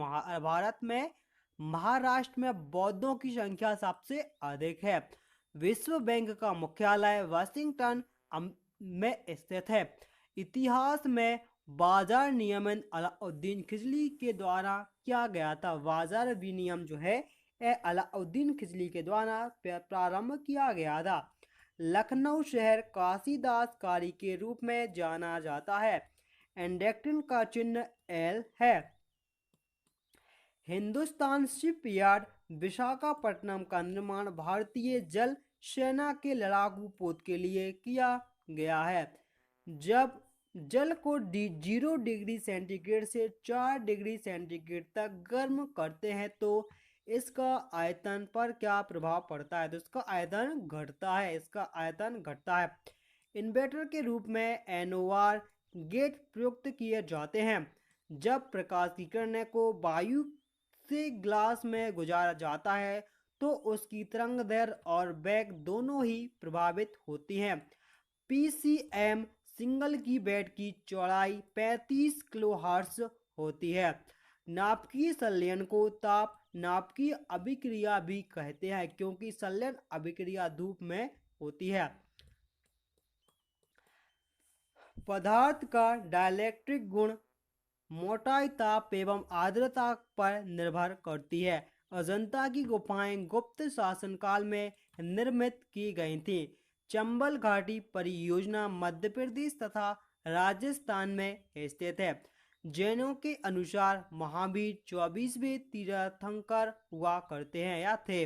भारत में महाराष्ट्र में बौद्धों की संख्या सबसे अधिक है। विश्व बैंक का मुख्यालय वाशिंगटन में स्थित है। इतिहास में बाजार नियमन अलाउद्दीन खिलजी के द्वारा किया गया था। बाजार विनियम जो है अलाउद्दीन खिलजी के द्वारा प्रारंभ किया गया था। लखनऊ शहर काशीदास कारी के रूप में जाना जाता है। एंडेक्टिन का चिन्ह एल है। हिंदुस्तान शिपयार्ड विशाखापट्टनम का निर्माण भारतीय जल सेना के लड़ाकू पोत के लिए किया गया है। जब जल को 0 डिग्री सेंटीग्रेड से 4 डिग्री सेंटीग्रेड तक गर्म करते हैं तो इसका आयतन पर क्या प्रभाव पड़ता है? तो इसका आयतन घटता है। इन्वर्टर के रूप में एनोवार गेट प्रयुक्त किए जाते हैं। जब प्रकाश की किरणें को वायु से ग्लास में गुजारा जाता है तो उसकी तरंगदैर्घ्य और वेग दोनों ही प्रभावित होती हैं। पीसीएम सिंगल की बेड की चौड़ाई 35 किलोहर्ट्ज होती है। नाभिकीय संलयन को ताप नाभिकीय अभिक्रिया भी कहते हैं क्योंकि संलयन अभिक्रिया धूप में होती है। पदार्थ का डाइलेक्ट्रिक गुण मोटाई, ताप एवं आर्द्रता पर निर्भर करती है। अजंता की गुफाएं गुप्त शासनकाल में निर्मित की गई थी। चंबल घाटी परियोजना मध्य प्रदेश तथा राजस्थान में स्थित है। जैनों के अनुसार महावीर 24वें तीर्थंकर हुआ करते हैं या थे।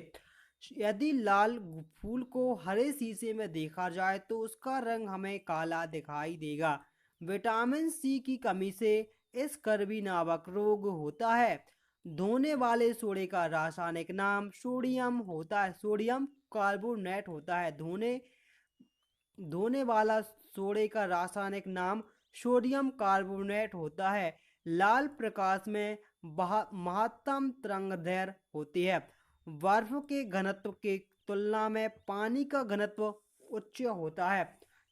यदि लाल फूल को हरे शीशे में देखा जाए तो उसका रंग हमें काला दिखाई देगा। विटामिन सी की कमी से स्कर्वी नामक रोग होता है। धोने वाले सोडे का रासायनिक नाम सोडियम होता है। सोडियम कार्बोनेट होता है। धोने वाला सोडे का रासायनिक नाम सोडियम कार्बोनेट होता है। लाल प्रकाश में महत्तम तरंगदैर्घ्य होती है। बर्फ के घनत्व की तुलना में पानी का घनत्व उच्च होता है।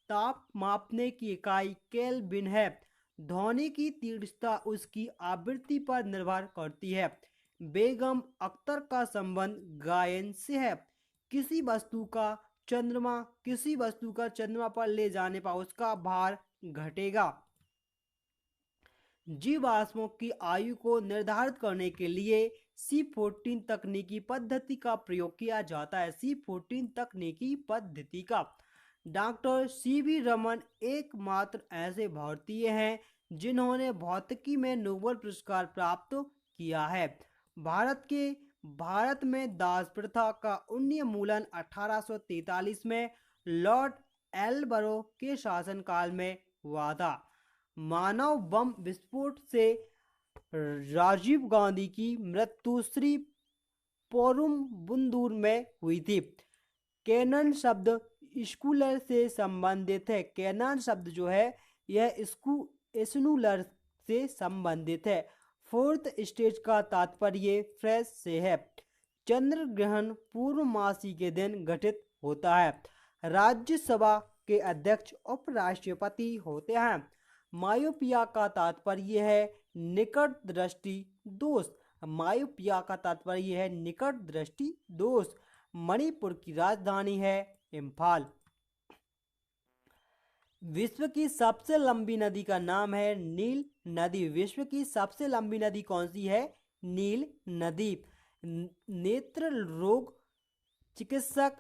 ताप मापने की इकाई केल्विन है। ध्वनि की तीव्रता उसकी आवृत्ति पर निर्भर करती है। बेगम अख्तर का संबंध गायन से है। किसी वस्तु का चंद्रमा पर ले जाने पर उसका भार घटेगा। जीवाश्मों की आयु को निर्धारित करने के लिए C14 तकनीकी पद्धति का प्रयोग किया जाता है। C14 तकनीकी पद्धति का डॉक्टर CV रमन एकमात्र ऐसे भारतीय हैं जिन्होंने भौतिकी में नोबेल पुरस्कार प्राप्त किया है। भारत में दास प्रथा का उन्मूलन 1843 में लॉर्ड एलबरो के शासनकाल में हुआ था। मानव बम विस्फोट से राजीव गांधी की मृत्यु श्री पोरुम्बुदूर में हुई थी। कैनन शब्द स्कूलर से संबंधित है। कैनन शब्द जो है यह स्कूलर से संबंधित है। फोर्थ स्टेज का तात्पर्य फ्रेश से है। चंद्र ग्रहण पूर्णमासी के दिन घटित होता है। राज्यसभा के अध्यक्ष उपराष्ट्रपति होते हैं। मायोपिया का तात्पर्य है निकट दृष्टि दोष। मायोपिया का तात्पर्य है निकट दृष्टि दोष। मणिपुर की राजधानी है इम्फाल। विश्व की सबसे लंबी नदी का नाम है नील नदी। विश्व की सबसे लंबी नदी कौन सी है? नील नदी। नेत्र रोग चिकित्सक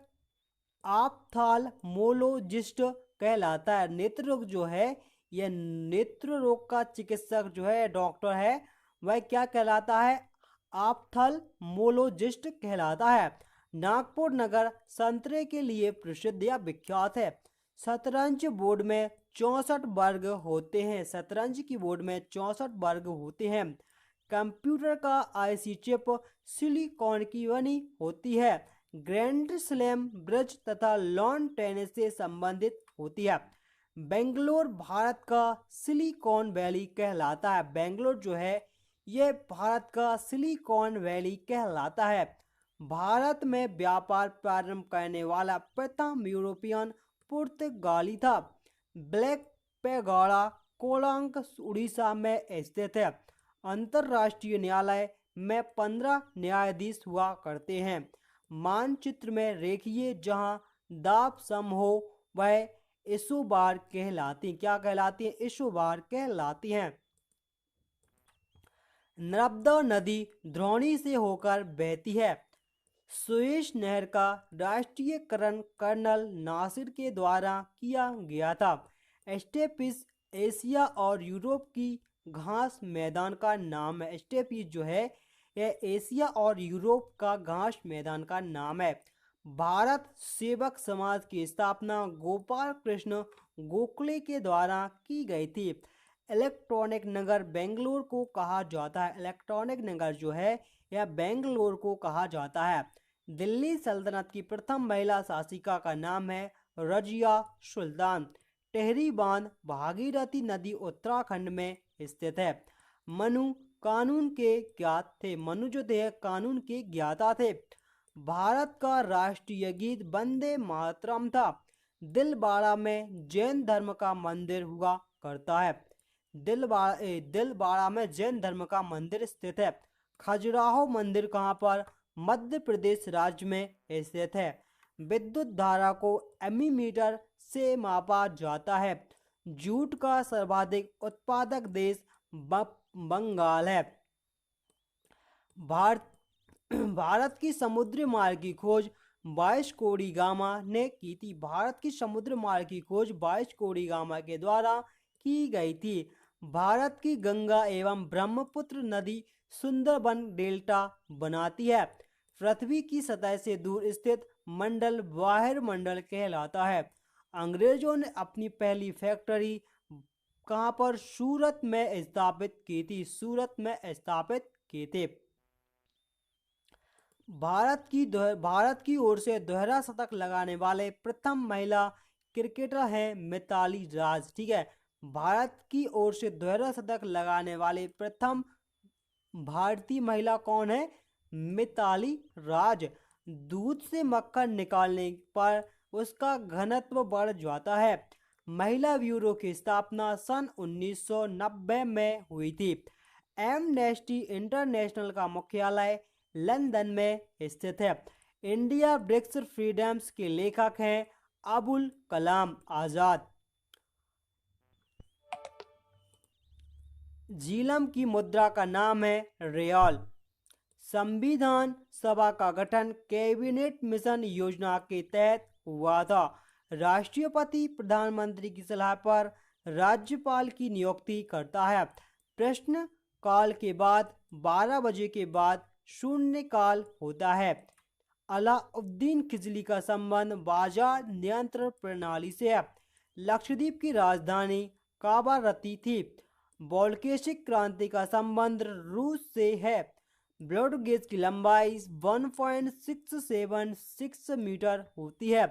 ऑप्थाल्मोलॉजिस्ट कहलाता है। नेत्र रोग जो है यह नेत्र रोग का चिकित्सक जो है डॉक्टर है वह क्या कहलाता है? ऑप्थाल्मोलॉजिस्ट कहलाता है। नागपुर नगर संतरे के लिए प्रसिद्ध या विख्यात है। शतरंज बोर्ड में 64 वर्ग होते हैं। शतरंज की बोर्ड में 64 वर्ग होते हैं। कंप्यूटर का आईसी चिप सिलिकॉन की बनी होती है। ग्रैंड स्लैम ब्रिज तथा लॉन टेनिस से संबंधित होती है। बेंगलोर भारत का सिलिकॉन वैली कहलाता है। बेंगलोर जो है यह भारत का सिलिकॉन वैली कहलाता है। भारत में व्यापार प्रारंभ करने वाला प्रथम यूरोपियन पुर्तगाली था। ब्लैक पैगोडा कोलांक उड़ीसा में स्थित है। अंतर्राष्ट्रीय न्यायालय में 15 न्यायाधीश हुआ करते हैं। मानचित्र में रेखिए जहां दाब सम हो वह इशोबार कहलाती हैं। क्या कहलाती हैं? इशोबार कहलाती हैं। नर्मदा नदी द्रोणी से होकर बहती है। सुएज नहर का राष्ट्रीयकरण कर्नल नासिर के द्वारा किया गया था। स्टेपिस एशिया और यूरोप की घास मैदान का नाम है। स्टेपिस जो है यह एशिया और यूरोप का घास मैदान का नाम है। भारत सेवक समाज की स्थापना गोपाल कृष्ण गोखले के द्वारा की गई थी। इलेक्ट्रॉनिक नगर बेंगलोर को कहा जाता है। इलेक्ट्रॉनिक नगर जो है यह बेंगलोर को कहा जाता है। दिल्ली सल्तनत की प्रथम महिला शासिका का नाम है रजिया सुल्तान। टेहरी बांध भागीरथी नदी उत्तराखंड में स्थित है। मनु कानून के ज्ञात थे। मनु जो थे कानून के ज्ञाता थे। भारत का राष्ट्रीय गीत वंदे मातरम था। दिलवाड़ा में जैन धर्म का मंदिर हुआ करता है। दिलवाड़ा में जैन धर्म का मंदिर स्थित है। खजुराहो मंदिर कहाँ पर? मध्य प्रदेश राज्य में स्थित है। विद्युत धारा को एमीमीटर से मापा जाता है। जूट का सर्वाधिक उत्पादक देश बंगाल है। भारत की समुद्री मार्ग की खोज वास्को डी गामा ने की थी। भारत की समुद्री मार्ग की खोज वास्को डी गामा के द्वारा की गई थी। भारत की गंगा एवं ब्रह्मपुत्र नदी सुंदरबन डेल्टा बनाती है। पृथ्वी की सतह से दूर स्थित मंडल वायुमंडल कहलाता है। अंग्रेजों ने अपनी पहली फैक्ट्री कहाँ पर? सूरत में स्थापित की थी। सूरत में स्थापित किए थे। भारत की ओर से दोहरा शतक लगाने वाले प्रथम महिला क्रिकेटर हैं मिताली राज। ठीक है, भारत की ओर से दोहरा शतक लगाने वाले प्रथम भारतीय महिला कौन है? मिताली राज। दूध से मक्खन निकालने पर उसका घनत्व बढ़ जाता है। महिला ब्यूरो की स्थापना सन 1990 में हुई थी। एमनेस्टी इंटरनेशनल का मुख्यालय लंदन में स्थित है। इंडिया ब्रिक्स फ्रीडम्स के लेखक हैं अबुल कलाम आजाद। झीलम की मुद्रा का नाम है रियाल। संविधान सभा का गठन कैबिनेट मिशन योजना के तहत हुआ था। राष्ट्रपति प्रधानमंत्री की सलाह पर राज्यपाल की नियुक्ति करता है। प्रश्न काल के बाद 12 बजे के बाद शून्य काल होता है। अलाउद्दीन खिलजी का संबंध बाजार नियंत्रण प्रणाली से है। लक्षद्वीप की राजधानी काबारती थी। बोल्शेविक क्रांति का संबंध रूस से है। ब्रॉड गेज की लंबाई 1.676 मीटर होती है।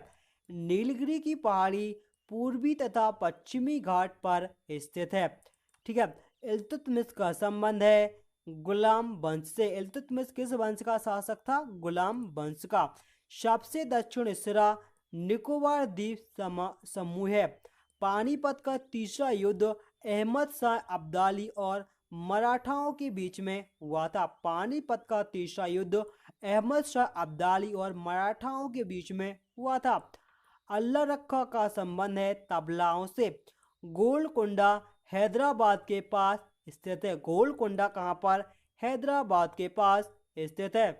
नीलगिरी की पहाड़ी पूर्वी तथा पश्चिमी घाट पर स्थित है। ठीक है। इल्तुतमिश का संबंध है गुलाम वंश से। इल्तुतमिश किस वंश का शासक था? गुलाम वंश का। सबसे दक्षिण सिरा निकोबार द्वीप समूह है। पानीपत का तीसरा युद्ध अहमद शाह अब्दाली और मराठाओं के बीच में हुआ था। पानीपत का तीसरा युद्ध अहमद शाह अब्दाली और मराठाओं के बीच में हुआ था। अल्लाह रखा का संबंध है तबलाओं से। गोलकुंडा हैदराबाद के पास स्थित है। गोलकुंडा कहाँ पर? हैदराबाद के पास स्थित है।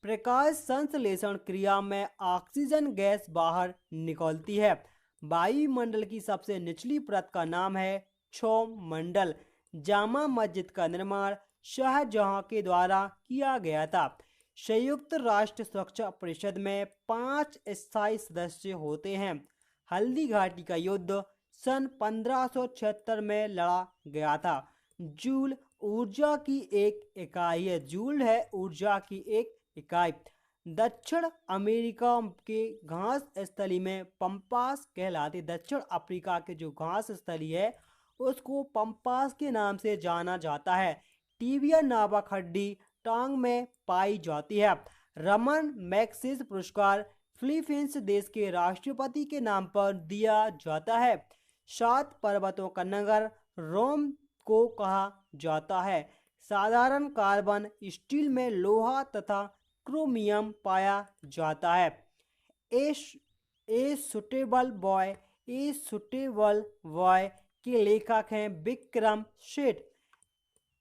प्रकाश संश्लेषण क्रिया में ऑक्सीजन गैस बाहर निकलती है। वायुमंडल की सबसे निचली परत का नाम है क्षौम मंडल। जामा मस्जिद का निर्माण शाहजहां के द्वारा किया गया था। संयुक्त राष्ट्र सुरक्षा परिषद में 5 स्थायी सदस्य होते हैं। हल्दी घाटी का युद्ध सन 1576 में लड़ा गया था। जूल ऊर्जा की एक इकाई है। जूल है ऊर्जा की एक इकाई। दक्षिण अमेरिका के घास स्थली में पंपास कहलाती। दक्षिण अफ्रीका के जो घास स्थली है उसको पंपास के नाम से जाना जाता है। टीबिया नामक हड्डी टांग में पाई जाती है। रमन मैग्सेसे पुरस्कार फिलीपींस देश के राष्ट्रपति के नाम पर दिया जाता है। 7 पर्वतों का नगर रोम को कहा जाता है। साधारण कार्बन स्टील में लोहा तथा क्रोमियम पाया जाता है। ए सुटेबल बॉय के लेखक हैं Vikram Seth.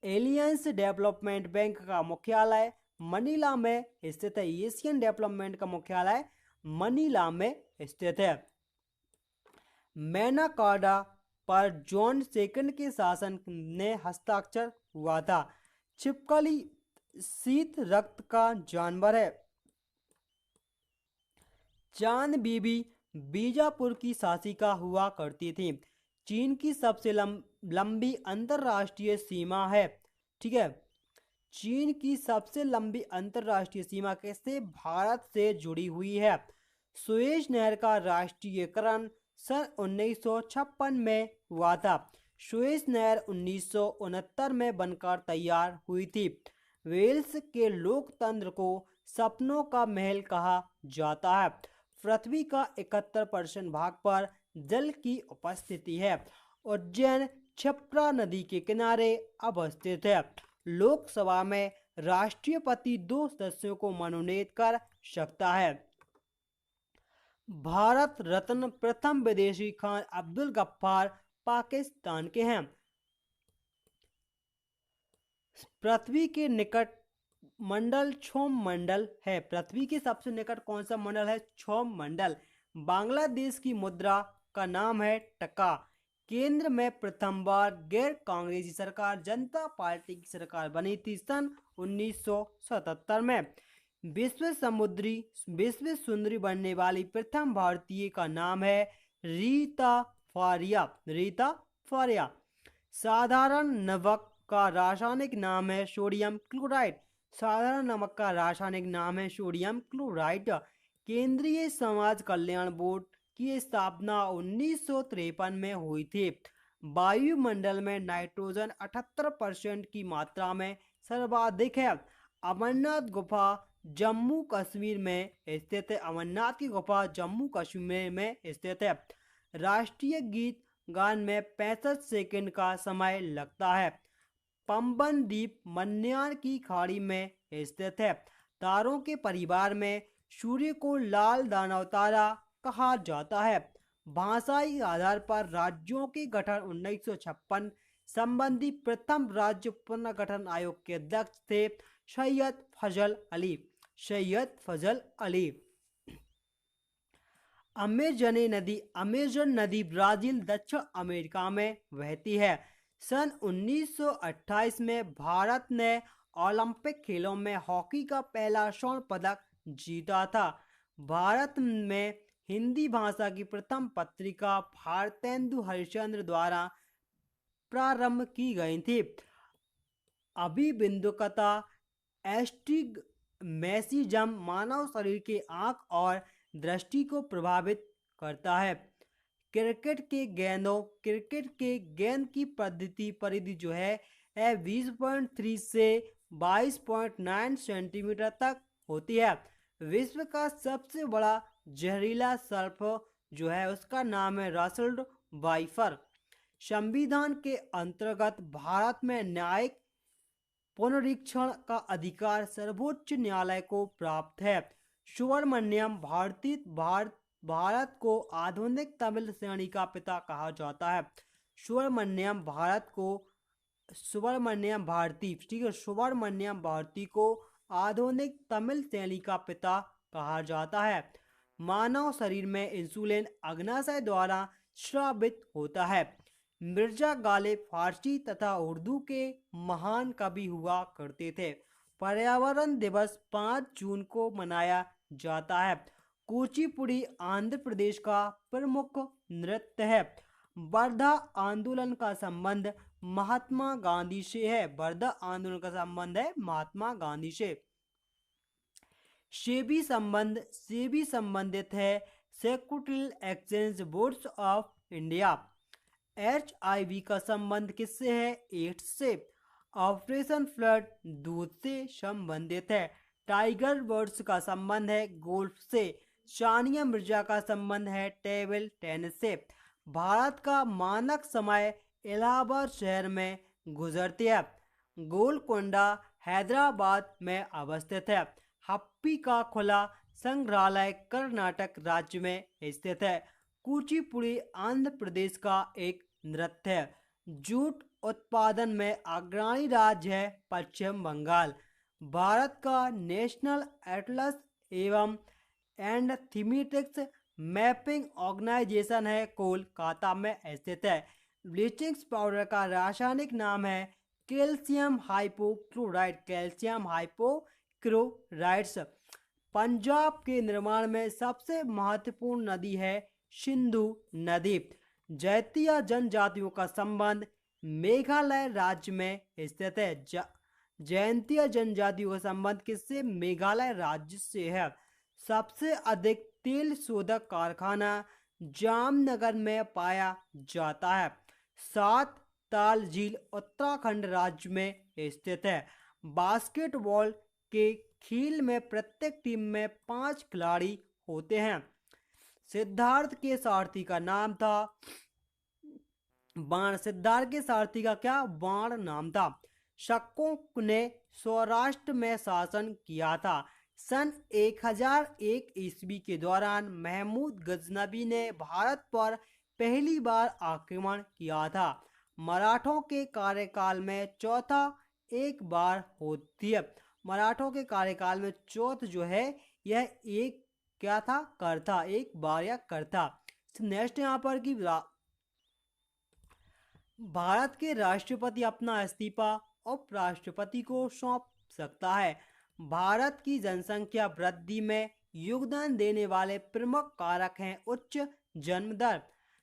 Aliens development bank का मुख्यालय मनीला में स्थित है। एशियन डेवलपमेंट का मुख्यालय मनीला में स्थित है। मैग्ना कार्टा पर जॉन सेकंड के शासन ने हस्ताक्षर हुआ था। छिपकली शीत रक्त का जानवर है। चांद बीबी बीजापुर की शासिका हुआ करती थी। चीन की सबसे लंबी अंतरराष्ट्रीय सीमा है। ठीक है। चीन की सबसे लंबी अंतरराष्ट्रीय सीमा कैसे? भारत से जुड़ी हुई है। सुएज नहर का राष्ट्रीयकरण सन 1956 में हुआ था। सुएज नहर 1969 में बनकर तैयार हुई थी। वेल्स के लोकतंत्र को सपनों का महल कहा जाता है। पृथ्वी का 71% भाग पर जल की उपस्थिति है। उज्जैन क्षिप्रा नदी के किनारे अवस्थित है। लोकसभा में राष्ट्रपति 2 सदस्यों को मनोनीत कर सकता है। भारत रत्न प्रथम विदेशी खान अब्दुल गफ्फार पाकिस्तान के हैं। पृथ्वी के निकट मंडल क्षौम मंडल है। पृथ्वी के सबसे निकट कौन सा मंडल है? क्षौम मंडल। बांग्लादेश की मुद्रा का नाम है टका। केंद्र में प्रथम बार गैर कांग्रेसी सरकार जनता पार्टी की सरकार बनी थी सन 1977 में। विश्व सुंदरी बनने वाली प्रथम भारतीय का नाम है रीता फारिया। साधारण नमक का रासायनिक नाम है सोडियम क्लोराइड। साधारण नमक का रासायनिक नाम है सोडियम क्लोराइड। केंद्रीय समाज कल्याण बोर्ड की स्थापना 1953 में हुई थी। वायुमंडल में नाइट्रोजन 78% की मात्रा में सर्वाधिक है। अमरनाथ गुफा जम्मू कश्मीर में स्थित है। अमरनाथ की गुफा जम्मू कश्मीर में स्थित है। राष्ट्रीय गीत गान में 65 सेकंड का समय लगता है। पंबन द्वीप मन्नार की खाड़ी में स्थित है। तारों के परिवार में सूर्य को लाल दानव तारा कहा जाता है। भाषाई आधार पर राज्यों के गठन 1956 संबंधी प्रथम राज्य पुनर्गठन आयोग के अध्यक्ष थे सैयद फजल अली। सैयद फजल अली। अमेजन नदी ब्राजील दक्षिण अमेरिका में बहती है। सन 1928 में भारत ने ओलंपिक खेलों में हॉकी का पहला स्वर्ण पदक जीता था। भारत में हिंदी भाषा की प्रथम पत्रिका भारतेंदु हरिश्चंद्र द्वारा प्रारंभ की गई थी। अभिबिंदुकता एस्टिग्मेसिज्म मानव शरीर के आंख और दृष्टि को प्रभावित करता है। क्रिकेट के गेंद की परिधि जो है 20.3 से 22.9 सेंटीमीटर तक होती है। विश्व का सबसे बड़ा जहरीला सर्प जो है उसका नाम है रसल्ड वाइफर। संविधान के अंतर्गत भारत में न्यायिक पुनरीक्षण का अधिकार सर्वोच्च न्यायालय को प्राप्त है। सुब्रमण्यम भारत को आधुनिक तमिल श्रेणी का पिता कहा जाता है। सुब्रमण्यम भारती को आधुनिक तमिल शैली का पिता कहा जाता है। मानव शरीर में इंसुलिन अग्नाशय द्वारा स्रावित होता है। मिर्जा गालिब फारसी तथा उर्दू के महान कवि हुआ करते थे। पर्यावरण दिवस 5 जून को मनाया जाता है। कुचिपुड़ी आंध्र प्रदेश का प्रमुख नृत्य है। वर्धा आंदोलन का संबंध महात्मा गांधी से है। वर्धा आंदोलन का संबंध है महात्मा गांधी से भी संबंधित है secretarial exchange boards of India. HIV का संबंध किससे है? एड्स से। ऑपरेशन फ्लड दूध से संबंधित है। टाइगर वुड्स का संबंध है गोल्फ से। सानिया मिर्जा का संबंध है टेबल टेनिस से। भारत का मानक समय इलाहाबाद शहर में गुजरती है। गोलकोंडा हैदराबाद में अवस्थित है। हम्पी का खुला संग्रहालय कर्नाटक राज्य में स्थित है। कुचिपुड़ी आंध्र प्रदेश का एक नृत्य है। जूट उत्पादन में अग्रणी राज्य है पश्चिम बंगाल। भारत का national atlas and thematics mapping organisation है कोलकाता में स्थित है। ब्लीचिंग पाउडर का रासायनिक नाम है कैल्शियम हाइपोक्लोराइड्स। पंजाब के निर्माण में सबसे महत्वपूर्ण नदी है सिंधु नदी। जैतिया जनजातियों का संबंध मेघालय राज्य में स्थित है। जैंतिया जनजातियों का संबंध किससे? मेघालय राज्य से है। सबसे अधिक तेल शोधक कारखाना जामनगर में पाया जाता है। 7 ताल झील उत्तराखंड राज्य में स्थित है। बास्केटबॉल के खेल में प्रत्येक टीम में 5 खिलाड़ी होते हैं। सिद्धार्थ के सारथी का नाम था बाण। सिद्धार्थ के सारथी का क्या? बाण नाम था। शकों ने सौराष्ट्र में शासन किया था। सन 1001 ईस्वी के दौरान महमूद गजनबी ने भारत पर पहली बार आक्रमण किया था। मराठों के कार्यकाल में चौथा एक बार होती है। मराठों के कार्यकाल में चौथ जो है यह एक क्या था? कर था। एक बार या कर था। नेक्स्ट यहाँ पर कि भारत के राष्ट्रपति अपना इस्तीफा उपराष्ट्रपति को सौंप सकता है। भारत की जनसंख्या वृद्धि में योगदान देने वाले प्रमुख कारक हैं उच्च जन्म दर।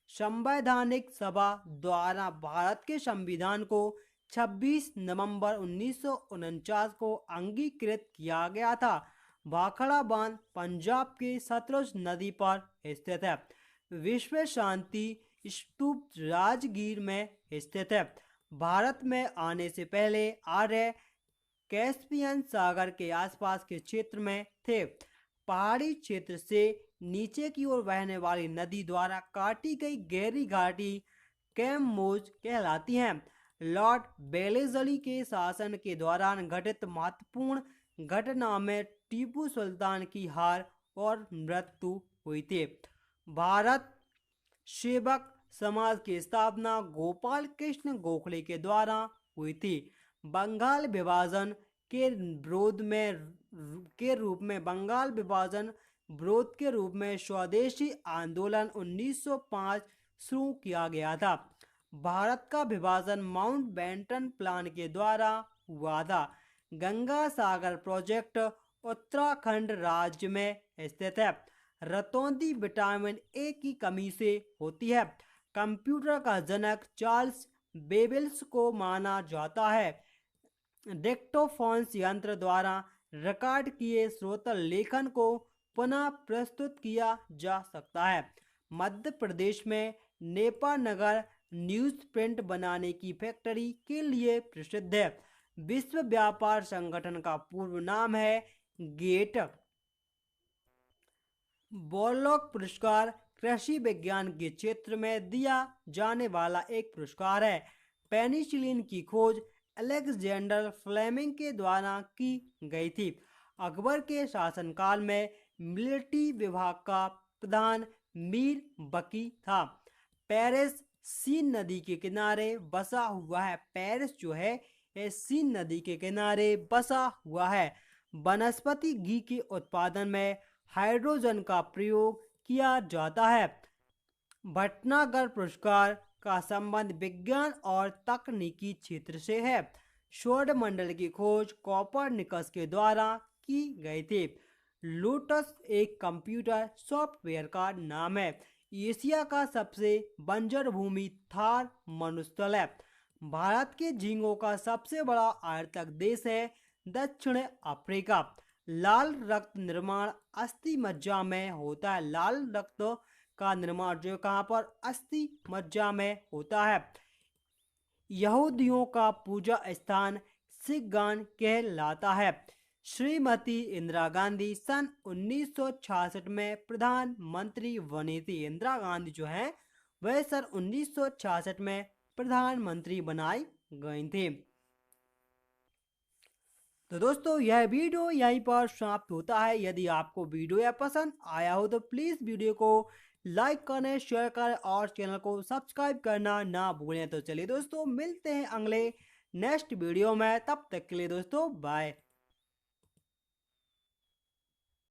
संवैधानिक सभा द्वारा भारत के संविधान को 26 नवंबर 1949 को अंगीकृत किया गया था। भाखड़ा बांध पंजाब के सतलुज नदी पर स्थित है। विश्व शांति स्तूप राजगीर में स्थित है। भारत में आने से पहले आर्य कैस्पियन सागर के आसपास के क्षेत्र में थे। पहाड़ी क्षेत्र से नीचे की ओर बहने वाली नदी द्वारा काटी गई गहरी घाटी कैमोज कहलाती हैं। लॉर्ड वेलेस्ली के शासन के दौरान घटित महत्वपूर्ण घटना में टीपू सुल्तान की हार और मृत्यु हुई थी। भारत सेवक समाज की स्थापना गोपाल कृष्ण गोखले के द्वारा हुई थी। बंगाल विभाजन के विरोध में बंगाल विभाजन विरोध के रूप में स्वदेशी आंदोलन 1905 शुरू किया गया था। भारत का विभाजन माउंटबेटन प्लान के द्वारा हुआ था। गंगा सागर प्रोजेक्ट उत्तराखंड राज्य में स्थित है। रतौंधी विटामिन ए की कमी से होती है। कंप्यूटर का जनक चार्ल्स बेबल्स को माना जाता है। डिक्टोफोन्स यंत्र द्वारा रिकॉर्ड किए श्रोतल लेखन को पुनः प्रस्तुत किया जा सकता है। मध्य प्रदेश में नेपा नगर न्यूज प्रिंट बनाने की फैक्ट्री के लिए प्रसिद्ध है। विश्व व्यापार संगठन का पूर्व नाम है गेट। बोरलॉग पुरस्कार कृषि विज्ञान के क्षेत्र में दिया जाने वाला एक पुरस्कार है। पेनिसिलिन की खोज अलेक्जेंडर फ्लेमिंग के द्वारा की गई थी। अकबर के शासनकाल में मिलिट्री विभाग का प्रधान मीर बकी था। पेरिस सीन नदी के किनारे बसा हुआ है। पेरिस जो है ये सीन नदी के किनारे बसा हुआ है। वनस्पति घी के उत्पादन में हाइड्रोजन का प्रयोग किया जाता है। भटनागर पुरस्कार का संबंध विज्ञान और तकनीकी क्षेत्र से है। सौरमंडल की खोज कोपरनिकस के द्वारा की गई थी। लोटस एक कंप्यूटर सॉफ्टवेयर का नाम है। एशिया का सबसे बंजर भूमि थार मरुस्थल है। भारत के झींगों का सबसे बड़ा आयतक देश है दक्षिण अफ्रीका। लाल रक्त निर्माण अस्थि मज्जा में होता है। लाल रक्त का निर्माण जो कहाँ पर अस्थि मज्जा में होता है। यहूदियों का पूजा स्थान सिग्गान कहलाता है। श्रीमती इंदिरा गांधी सन 1966 में प्रधानमंत्री बनी थी। इंदिरा गांधी जो है वह सन 1966 में प्रधानमंत्री बनाई गई थी। तो दोस्तों यह वीडियो यहीं पर समाप्त होता है। यदि आपको वीडियो यह पसंद आया हो तो प्लीज़ वीडियो को लाइक करें, शेयर करें और चैनल को सब्सक्राइब करना ना भूलें। तो चलिए दोस्तों मिलते हैं अगले नेक्स्ट वीडियो में। तब तक के लिए दोस्तों बाय।